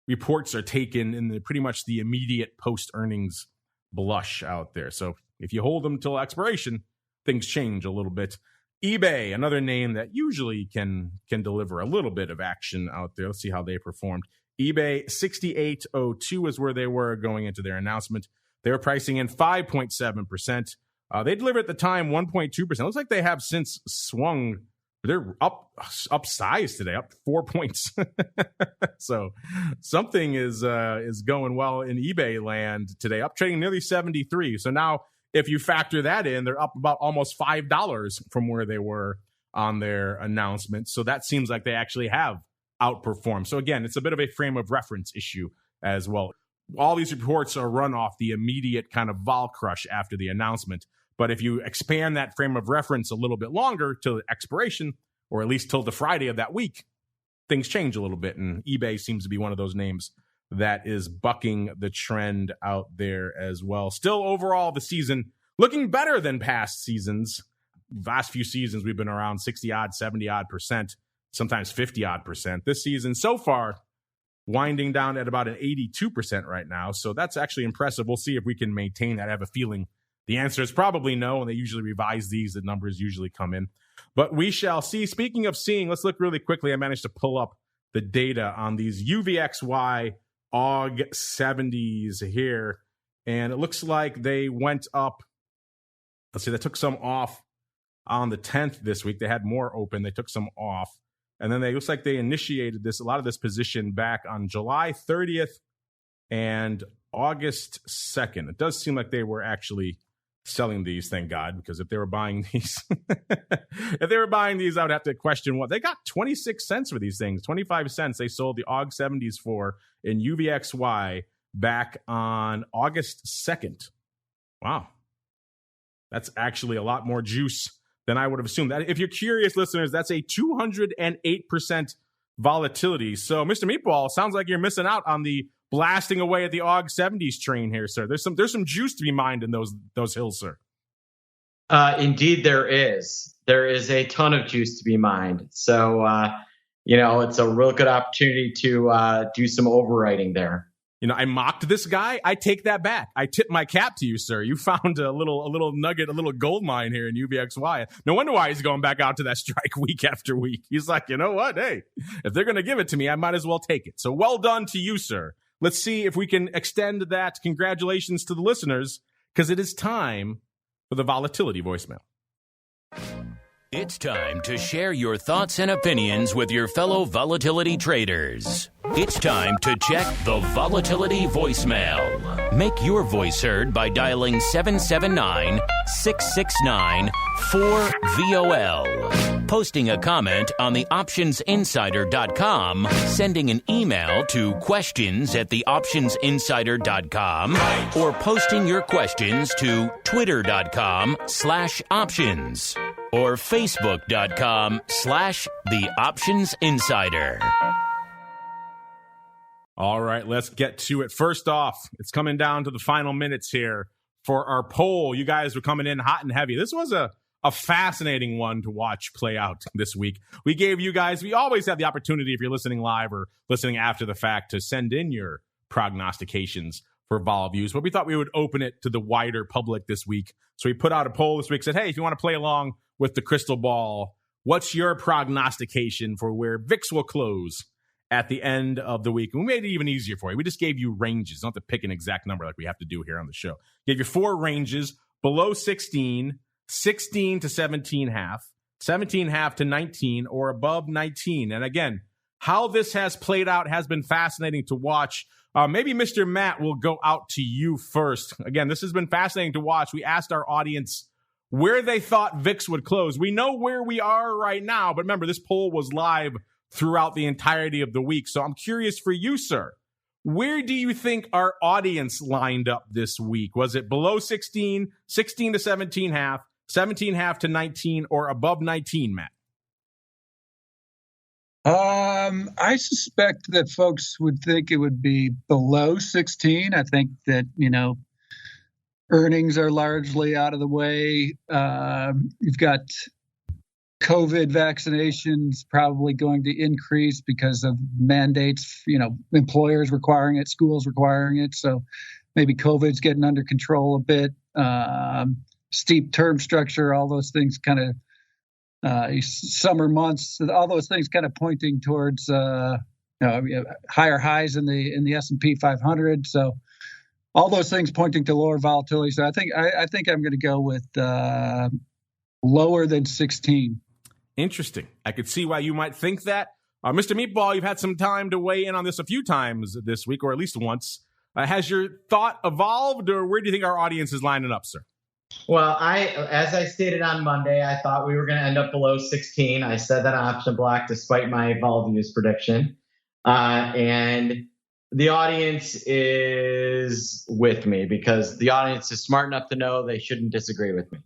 Speaker 2: reports are taken in pretty much the immediate post-earnings blush out there. So if you hold them till expiration, things change a little bit. eBay, another name that usually can deliver a little bit of action out there. Let's see how they performed. eBay 68.02 is where they were going into their announcement. They were pricing in 5.7%. They delivered at the time 1.2%. Looks like they have since swung. They're upsized today, up 4 points. So something is going well in eBay land today, up trading nearly 73. So now if you factor that in, they're up about almost $5 from where they were on their announcement. So that seems like they actually have outperformed. So again, it's a bit of a frame of reference issue as well. All these reports are run off the immediate kind of vol crush after the announcement. But if you expand that frame of reference a little bit longer to expiration, or at least till the Friday of that week, things change a little bit. And eBay seems to be one of those names that is bucking the trend out there as well. Still, overall, the season looking better than past seasons. Last few seasons, we've been around 60-odd, 70-odd percent, sometimes 50-odd percent. This season so far, winding down at about an 82% right now. So that's actually impressive. We'll see if we can maintain that. I have a feeling the answer is probably no, and they usually revise these. The numbers usually come in. But we shall see. Speaking of seeing, let's look really quickly. I managed to pull up the data on these UVXY AUG 70s here. And it looks like they went up. Let's see, they took some off on the 10th this week. They had more open. They took some off. And then looks like they initiated a lot of this position back on July 30th and August 2nd. It does seem like they were actually selling these, thank God, because if they were buying these, I would have to question what they got. 26 cents for these things, 25 cents. They sold the AUG 70s for in UVXY back on August 2nd. Wow. That's actually a lot more juice than I would have assumed. That, if you're curious, listeners, that's a 208% volatility. So, Mr. Meatball, sounds like you're missing out on the blasting away at the AUG 70s train here, sir. There's some juice to be mined in those hills, sir.
Speaker 3: Indeed, there is. There is a ton of juice to be mined. So, it's a real good opportunity to do some overwriting there.
Speaker 2: I mocked this guy. I take that back. I tip my cap to you, sir. You found a little nugget, a little gold mine here in UVXY. No wonder why he's going back out to that strike week after week. He's like, you know what? Hey, if they're going to give it to me, I might as well take it. So well done to you, sir. Let's see if we can extend that congratulations to the listeners, because it is time for the volatility voicemail.
Speaker 1: It's time to share your thoughts and opinions with your fellow volatility traders. It's time to check the volatility voicemail. Make your voice heard by dialing 779-669-4VOL. Posting a comment on the optionsinsider.com, sending an email to questions@theoptionsinsider.com, or posting your questions to twitter.com/options. or facebook.com/theoptionsinsider.
Speaker 2: All right, let's get to it. First off, it's coming down to the final minutes here for our poll. You guys were coming in hot and heavy. This was a fascinating one to watch play out this week. We gave you guys, we always have the opportunity, if you're listening live or listening after the fact, to send in your prognostications for vol views, but we thought we would open it to the wider public this week. So we put out a poll this week, said, hey, if you want to play along with the crystal ball, what's your prognostication for where VIX will close at the end of the week? And we made it even easier for you. We just gave you ranges. Don't have to pick an exact number like we have to do here on the show. Gave you 4 ranges: below 16, 16 to 17.5, 17.5 to 19, or above 19. And again, how this has played out has been fascinating to watch. Maybe Mr. Matt will go out to you first. Again, this has been fascinating to watch. We asked our audience where they thought VIX would close. We know where we are right now, but remember, this poll was live throughout the entirety of the week. So I'm curious for you, sir. Where do you think our audience lined up this week? Was it below 16, 16 to 17 half, 17 half to 19, or above 19, Matt?
Speaker 4: I suspect that folks would think it would be below 16. I think that, earnings are largely out of the way. You've got COVID vaccinations probably going to increase because of mandates, employers requiring it, schools requiring it. So maybe COVID's getting under control a bit. Steep term structure, all those things kind of summer months, all those things kind of pointing towards higher highs in the S&P 500. So all those things pointing to lower volatility. So I think I'm going to go with lower than 16.
Speaker 2: Interesting. I could see why you might think that. Mr. Meatball, you've had some time to weigh in on this a few times this week, or at least once. Has your thought evolved, or where do you think our audience is lining up, sir?
Speaker 3: Well, as I stated on Monday, I thought we were going to end up below 16. I said that on Option Block despite my vol views prediction. And the audience is with me because the audience is smart enough to know they shouldn't disagree with me,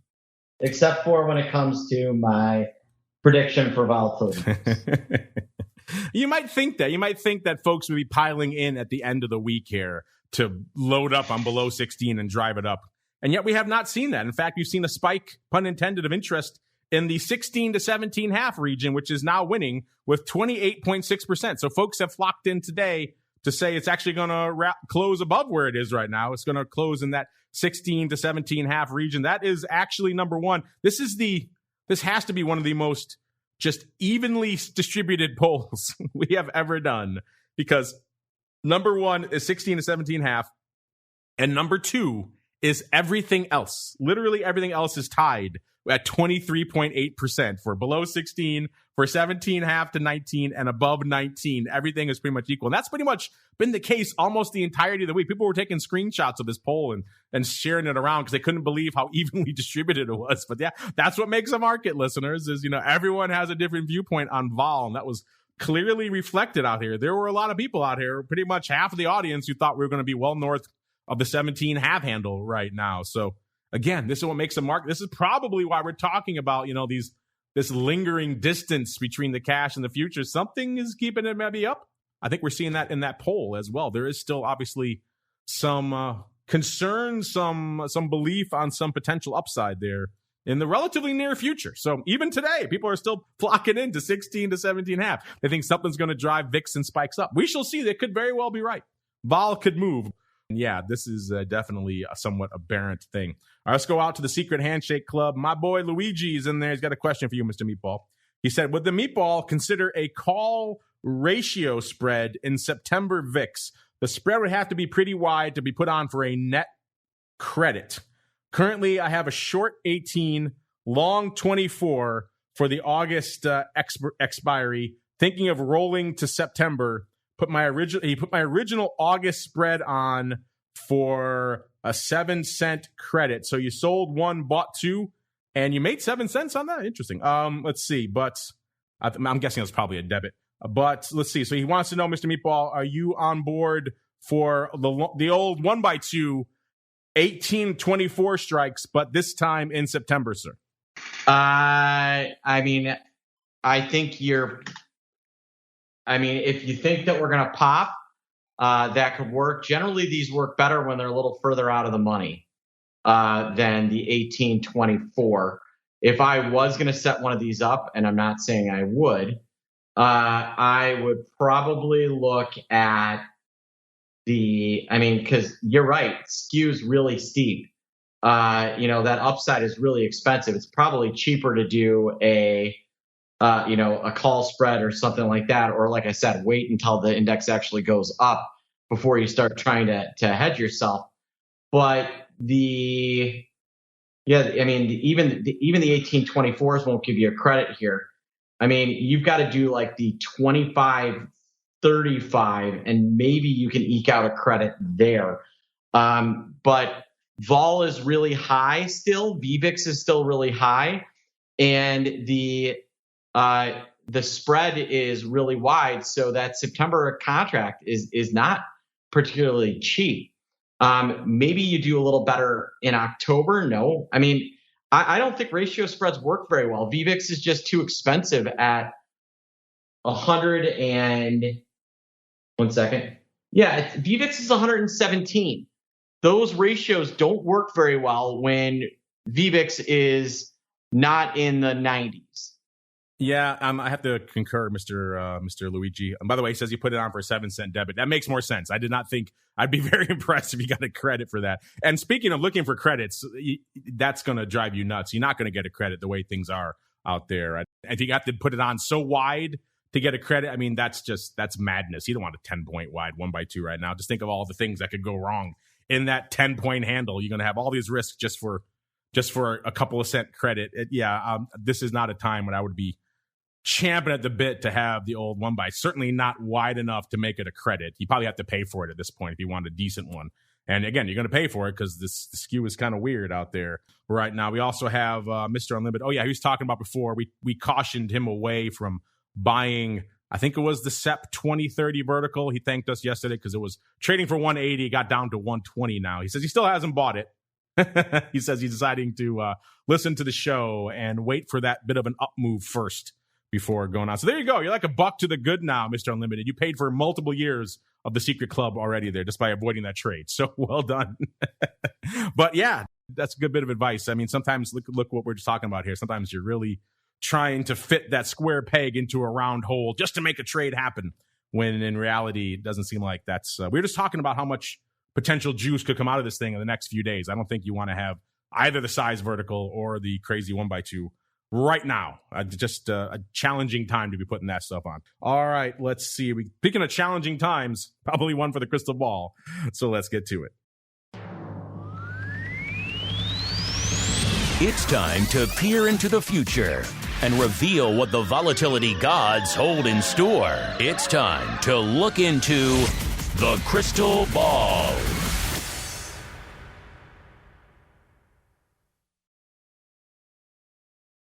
Speaker 3: except for when it comes to my prediction for volatility.
Speaker 2: You might think that folks would be piling in at the end of the week here to load up on below 16 and drive it up. And yet we have not seen that. In fact, we've seen a spike, pun intended, of interest in the 16 to 17 half region, which is now winning with 28.6%. So folks have flocked in today to say it's actually going to close above where it is right now. It's going to close in that 16 to 17 half region. That is actually number one. This has to be one of the most just evenly distributed polls we have ever done, because number one is 16 to 17 half, and number two is everything else. Literally everything else is tied at 23.8% for below 16, for 17 half to 19, and above 19. Everything is pretty much equal. And that's pretty much been the case almost the entirety of the week. People were taking screenshots of this poll and sharing it around because they couldn't believe how evenly distributed it was. But yeah, that's what makes a market, listeners, is, everyone has a different viewpoint on vol. And that was clearly reflected out here. There were a lot of people out here, pretty much half of the audience, who thought we were going to be well north of the 17 half handle right now. So again, this is what makes a market. This is probably why we're talking about, this lingering distance between the cash and the futures. Something is keeping it maybe up. I think we're seeing that in that poll as well. There is still obviously some concern, some belief on some potential upside there in the relatively near future. So even today, people are still flocking into 16 to 17 half. They think something's going to drive VIX and spikes up. We shall see. They could very well be right. Vol could move. Yeah, this is definitely a somewhat aberrant thing. All right, let's go out to the Secret Handshake Club. My boy Luigi is in there. He's got a question for you, Mr. Meatball. He said, would the Meatball consider a call ratio spread in September VIX? The spread would have to be pretty wide to be put on for a net credit. Currently, I have a short 18, long 24 for the August expiry, thinking of rolling to September. He put my original August spread on for a 7-cent credit. So you sold one, bought two, and you made 7 cents on that. Interesting. Let's see. But I'm guessing that's probably a debit. But let's see. So he wants to know, Mr. Meatball, are you on board for the old 1x2 18-24 strikes, but this time in September, sir?
Speaker 3: I think if you think that we're going to pop, that could work. Generally, these work better when they're a little further out of the money than the 18-24. If I was going to set one of these up, and I'm not saying I would probably look at because you're right, skew's really steep. That upside is really expensive. It's probably cheaper to do a call spread or something like that. Or like I said, wait until the index actually goes up before you start trying to hedge yourself. But even the 18-24s won't give you a credit here. You've got to do like the 25-35 and maybe you can eke out a credit there. But vol is really high still. VVIX is still really high. And the spread is really wide, so that September contract is not particularly cheap. Maybe you do a little better in October. No, I mean, I don't think ratio spreads work very well. VVIX is just too expensive at 100 and 1 second. Yeah, VVIX is 117. Those ratios don't work very well when VVIX is not in the 90s.
Speaker 2: Yeah, I have to concur, Mr. Luigi. And by the way, he says you put it on for a 7-cent debit. That makes more sense. I did not think I'd be very impressed if you got a credit for that. And speaking of looking for credits, that's going to drive you nuts. You're not going to get a credit the way things are out there. I think you have to put it on so wide to get a credit. I mean, that's madness. You don't want a 10-point wide 1x2 right now. Just think of all the things that could go wrong in that 10-point handle. You're going to have all these risks just for a couple of cent credit. This is not a time when I would be champing at the bit to have the old 1x. Certainly not wide enough to make it a credit. You probably have to pay for it at this point if you want a decent one. And again, you're going to pay for it because the skew is kind of weird out there right now. We also have Mr. Unlimited. Oh yeah, he was talking about before. We cautioned him away from buying, I think it was the SEP 2030 vertical. He thanked us yesterday because it was trading for 180, got down to 120 now. He says he still hasn't bought it. He says he's deciding to listen to the show and wait for that bit of an up move first before going on. So there you go. You're like a buck to the good now, Mr. Unlimited. You paid for multiple years of the secret club already there just by avoiding that trade. So well done. But yeah, that's a good bit of advice. I mean, sometimes look what we're just talking about here. Sometimes you're really trying to fit that square peg into a round hole just to make a trade happen, when in reality, it doesn't seem like that's... we're just talking about how much potential juice could come out of this thing in the next few days. I don't think you want to have either the size vertical or the crazy 1x2 right now. Just a challenging time to be putting that stuff on. All right, let's see. Speaking of challenging times, probably one for the crystal ball. So let's get to it.
Speaker 1: It's time to peer into the future and reveal what the volatility gods hold in store. It's time to look into the crystal ball.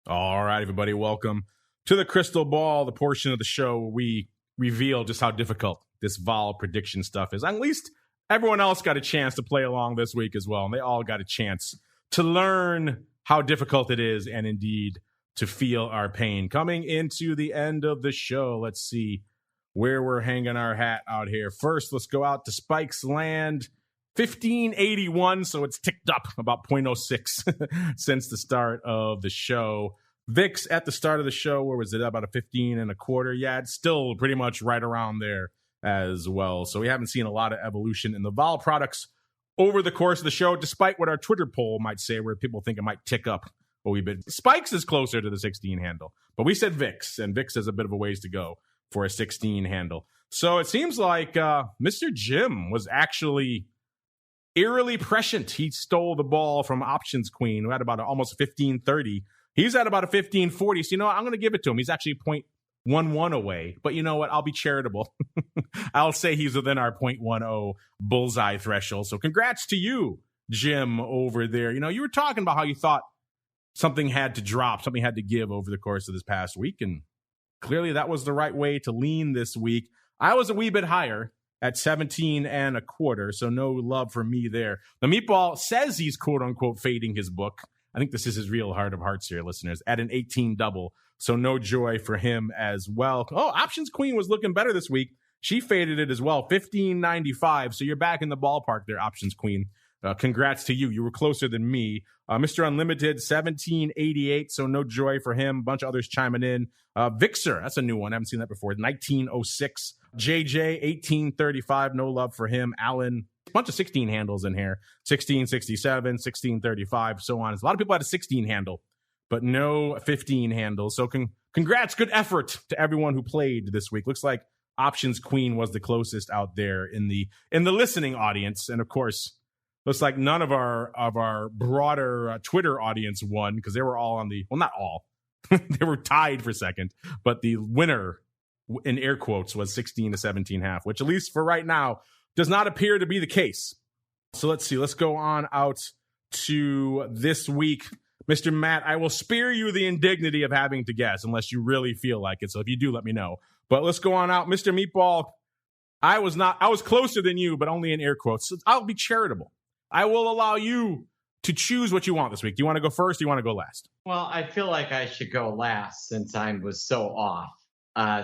Speaker 2: All right, everybody, welcome to the crystal ball, the portion of the show where we reveal just how difficult this vol prediction stuff is. At least everyone else got a chance to play along this week as well, and they all got a chance to learn how difficult it is and indeed to feel our pain. Coming into the end of the show, let's see where we're hanging our hat out here. First, let's go out to Spike's Land. 1581, so it's ticked up about 0.06 since the start of the show. VIX at the start of the show, where was it? About a 15.25. Yeah, it's still pretty much right around there as well. So we haven't seen a lot of evolution in the vol products over the course of the show, despite what our Twitter poll might say, where people think it might tick up a wee bit. Spikes is closer to the 16 handle, but we said VIX, and VIX has a bit of a ways to go for a 16 handle. So it seems like Mr. Jim was actually eerily prescient. He stole the ball from Options Queen, who had about almost 1530. He's at about a 1540. So, you know what? I'm going to give it to him. He's actually 0.11 away. But you know what? I'll be charitable. I'll say he's within our 0.10 bullseye threshold. So congrats to you, Jim, over there. You know, you were talking about how you thought something had to drop, something had to give over the course of this past week. And clearly that was the right way to lean this week. I was a wee bit higher at 17.25, so no love for me there. The Meatball says he's quote-unquote fading his book. I think this is his real heart of hearts here, listeners, at an 18 double, so no joy for him as well. Oh, Options Queen was looking better this week. She faded it as well, 15.95, so you're back in the ballpark there, Options Queen. Congrats to you. You were closer than me. Mr. Unlimited, 17.88, so no joy for him. A bunch of others chiming in. Vixer, that's a new one. I haven't seen that before. 19.06. JJ, 18.35. No love for him. Allen, a bunch of 16 handles in here. 16.67, 16.35, so on. A lot of people had a 16 handle, but no 15 handles. So congrats. Good effort to everyone who played this week. Looks like Options Queen was the closest out there in the listening audience. And of course, looks like none of our broader Twitter audience won, because they were all on the, well, not all. They were tied for second, but the winner, in air quotes, was 16 to 17.5, which at least for right now does not appear to be the case. So let's see. Let's go on out to this week. Mr. Matt, I will spare you the indignity of having to guess unless you really feel like it. So if you do, let me know. But let's go on out. Mr. Meatball, I was closer than you, but only in air quotes. So I'll be charitable. I will allow you to choose what you want this week. Do you want to go first or do you want to go last?
Speaker 3: Well, I feel like I should go last since I was so off.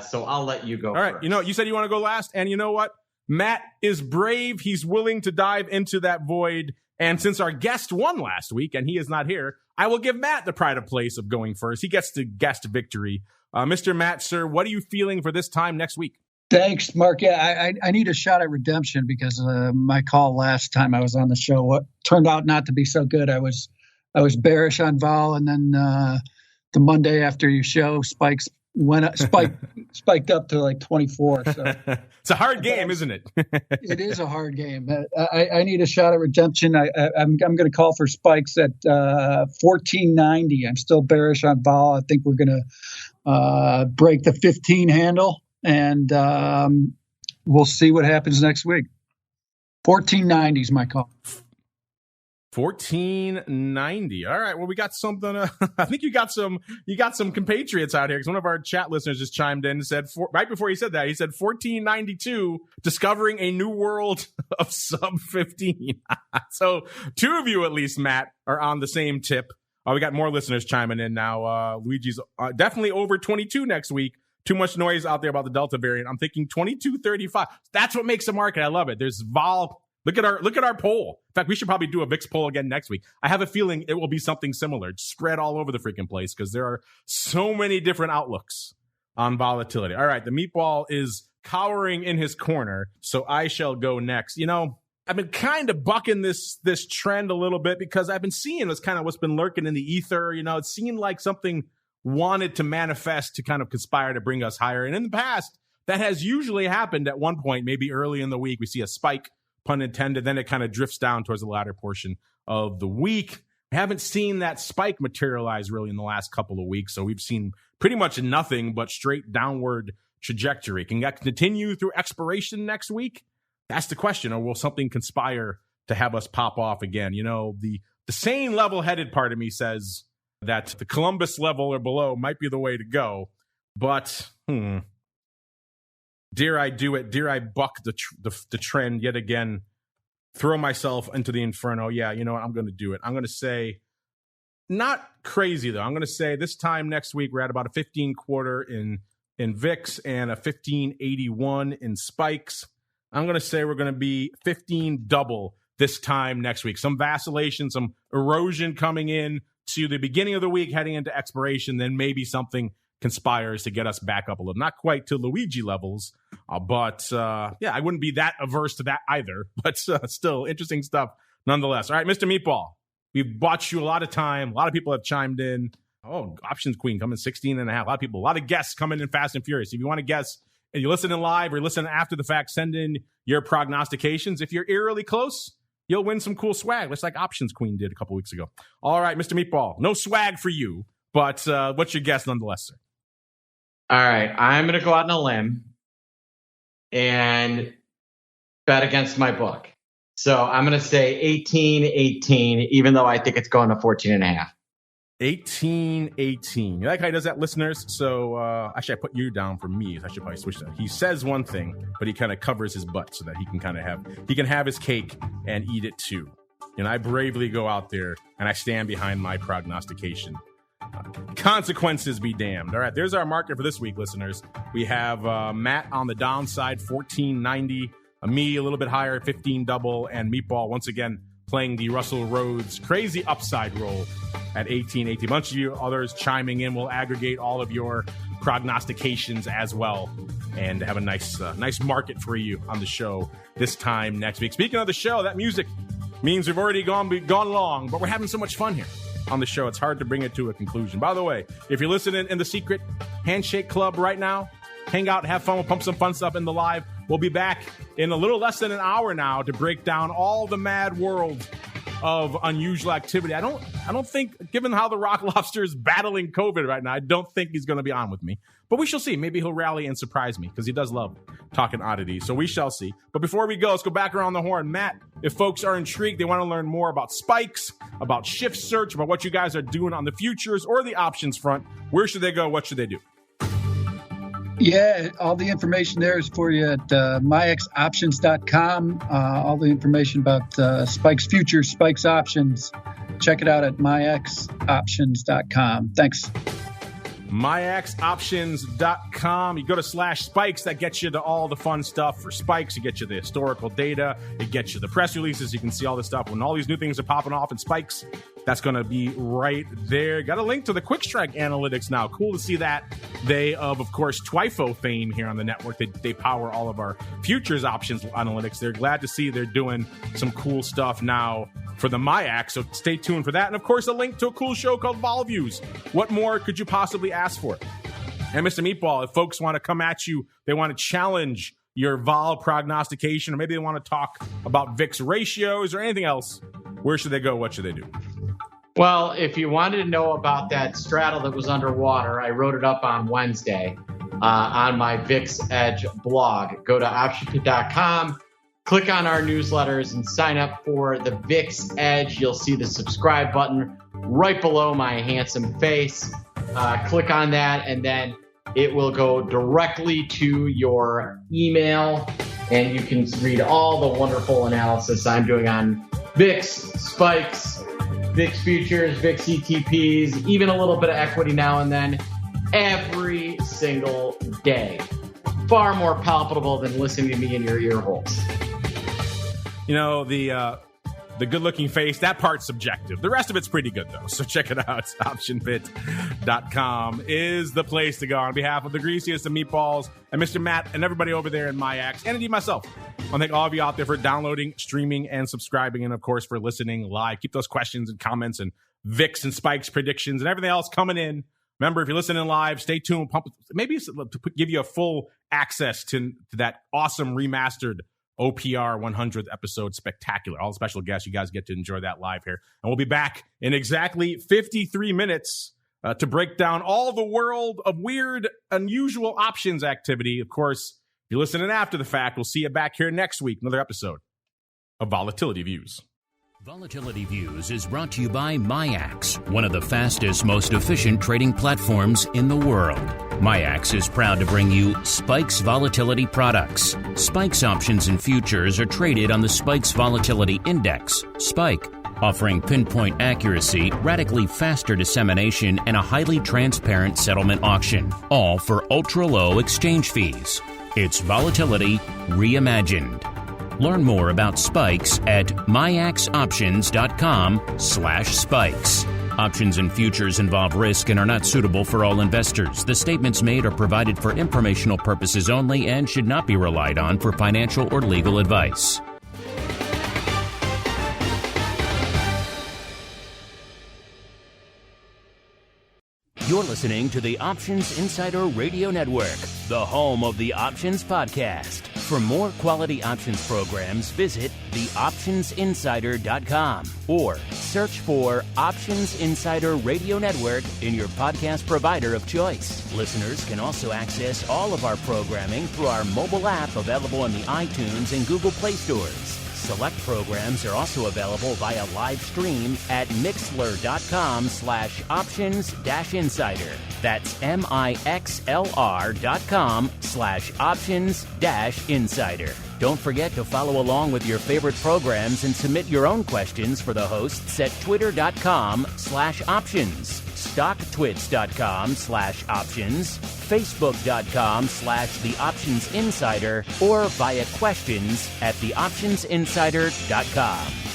Speaker 3: So I'll let you go first.
Speaker 2: All right. You said you want to go last. And you know what? Matt is brave. He's willing to dive into that void. And since our guest won last week and he is not here, I will give Matt the pride of place of going first. He gets the guest victory. Mr. Matt, sir, what are you feeling for this time next week?
Speaker 4: Thanks, Mark. Yeah, I need a shot at redemption because my call last time I was on the show turned out not to be so good. I was bearish on vol, and then the Monday after your show, spiked up to like 24. So
Speaker 2: it's a hard game, isn't it?
Speaker 4: It is a hard game. I need a shot at redemption. I'm going to call for spikes at 1490. I'm still bearish on vol. I think we're going to break the 15 handle. And we'll see what happens next week. 1490 is my call.
Speaker 2: 1490. All right. Well, we got something. I think you got some compatriots out here because one of our chat listeners just chimed in and said right before he said that, he said 1492, discovering a new world of sub 15. So 2 of you, at least, Matt, are on the same tip. We got more listeners chiming in now. Luigi's definitely over 22 next week. Too much noise out there about the Delta variant. I'm thinking 2235. That's what makes the market. I love it. There's vol. Look at our poll. In fact, we should probably do a VIX poll again next week. I have a feeling it will be something similar, spread all over the freaking place because there are so many different outlooks on volatility. All right, the meatball is cowering in his corner, so I shall go next. You know, I've been kind of bucking this trend a little bit because I've been seeing what's been lurking in the ether. You know, it seemed like something wanted to manifest to kind of conspire to bring us higher. And in the past, that has usually happened at one point, maybe early in the week. We see a spike, pun intended, then it kind of drifts down towards the latter portion of the week. We haven't seen that spike materialize really in the last couple of weeks. So we've seen pretty much nothing but straight downward trajectory. Can that continue through expiration next week? That's the question. Or will something conspire to have us pop off again? You know, the sane level-headed part of me says that the Columbus level or below might be the way to go. But, dare I do it? Dare I buck the trend yet again? Throw myself into the inferno? Yeah, you know what? I'm going to do it. I'm going to say, not crazy, though. I'm going to say this time next week, we're at about a 15 quarter in VIX and a 1581 in spikes. I'm going to say we're going to be 15 double this time next week. Some vacillation, some erosion coming in to the beginning of the week, heading into expiration, then maybe something conspires to get us back up a little. Not quite to Luigi levels, but I wouldn't be that averse to that either. But still, interesting stuff nonetheless. All right, Mr. Meatball, we've bought you a lot of time. A lot of people have chimed in. Oh, Options Queen coming 16 and a half. A lot of people, a lot of guests coming in fast and furious. If you want to guess, and you're listening live or listening after the fact, send in your prognostications. If you're eerily close, you'll win some cool swag, just like Options Queen did a couple weeks ago. All right, Mr. Meatball, no swag for you, but what's your guess nonetheless, sir?
Speaker 3: All right, I'm going to go out on a limb and bet against my book. So I'm going to say 18-18, even though I think it's going to 14.5.
Speaker 2: 18-18. You like how he does that, listeners? So actually, I put you down for me. I should probably switch that. He says one thing, but he kind of covers his butt so that he can kind of have his cake and eat it too. And I bravely go out there and I stand behind my prognostication. Consequences be damned. All right, there's our market for this week, listeners. We have Matt on the downside, 1490. Me a little bit higher, 15 double, and Meatball once again playing the Russell Rhodes crazy upside roll at 18-18. A bunch of you others chiming in. We'll aggregate all of your prognostications as well and have a nice market for you on the show this time next week. Speaking of the show, that music means we've already gone long, but we're having so much fun here on the show. It's hard to bring it to a conclusion. By the way, if you're listening in the secret handshake club right now, hang out, have fun. We'll pump some fun stuff in the live. We'll be back in a little less than an hour now to break down all the mad world of unusual activity. I don't think, given how the Rock Lobster is battling COVID right now, I don't think he's going to be on with me. But we shall see. Maybe he'll rally and surprise me because he does love talking oddities. So we shall see. But before we go, let's go back around the horn. Matt, if folks are intrigued, they want to learn more about spikes, about shift search, about what you guys are doing on the futures or the options front, where should they go? What should they do?
Speaker 4: Yeah, all the information there is for you at MIAXoptions.com. All the information about Spikes Futures, Spikes Options. Check it out at MIAXoptions.com. Thanks.
Speaker 2: MIAXoptions.com. You go to /spikes. That gets you to all the fun stuff for Spikes. It gets you the historical data. It gets you the press releases. You can see all this stuff. When all these new things are popping off in Spikes, that's going to be right there. Got a link to the Quick Strike analytics now. Cool to see that. They, of course, Twifo fame here on the network. They power all of our futures options analytics. They're glad to see they're doing some cool stuff now for the MIAX, so stay tuned for that. And, of course, a link to a cool show called Vol Views. What more could you possibly ask for? And, Mr. Meatball, if folks want to come at you, they want to challenge your vol prognostication, or maybe they want to talk about VIX ratios or anything else, where should they go? What should they do?
Speaker 3: Well, if you wanted to know about that straddle that was underwater, I wrote it up on Wednesday on my VIX Edge blog. Go to optionpit.com. Click on our newsletters and sign up for the VIX Edge. You'll see the subscribe button right below my handsome face. Click on that, and then it will go directly to your email, and you can read all the wonderful analysis I'm doing on VIX, Spikes, VIX Futures, VIX ETPs, even a little bit of equity now and then, every single day. Far more palatable than listening to me in your ear holes.
Speaker 2: You know, the good-looking face, that part's subjective. The rest of it's pretty good, though. So check it out. Optionpit.com is the place to go. On behalf of the greasiest of meatballs and Mr. Matt and everybody over there in MIAX, and indeed myself, I want to thank all of you out there for downloading, streaming, and subscribing, and, of course, for listening live. Keep those questions and comments and VIX and Spikes predictions and everything else coming in. Remember, if you're listening live, stay tuned. Maybe to give you a full access to that awesome remastered OPR 100th episode spectacular. All the special guests, you guys get to enjoy that live here. And we'll be back in exactly 53 minutes to break down all the world of weird, unusual options activity. Of course, if you're listening after the fact, we'll see you back here next week, another episode of Volatility Views.
Speaker 1: Volatility Views is brought to you by MIAX, one of the fastest, most efficient trading platforms in the world. MIAX is proud to bring you Spikes Volatility products. Spikes options and futures are traded on the Spikes Volatility Index, SPIKE, offering pinpoint accuracy, radically faster dissemination, and a highly transparent settlement auction, all for ultra-low exchange fees. It's volatility reimagined. Learn more about Spikes at MIAXoptions.com/spikes. Options and futures involve risk and are not suitable for all investors. The statements made are provided for informational purposes only and should not be relied on for financial or legal advice. You're listening to the Options Insider Radio Network, the home of the Options Podcast. For more quality options programs, visit theoptionsinsider.com or search for Options Insider Radio Network in your podcast provider of choice. Listeners can also access all of our programming through our mobile app available in the iTunes and Google Play stores. Select programs are also available via live stream at mixlr.com/options-insider. That's MIXLR.com/options-insider. Don't forget to follow along with your favorite programs and submit your own questions for the hosts at twitter.com/options, stocktwits.com/options, facebook.com/theoptionsinsider, or via questions at theoptionsinsider.com.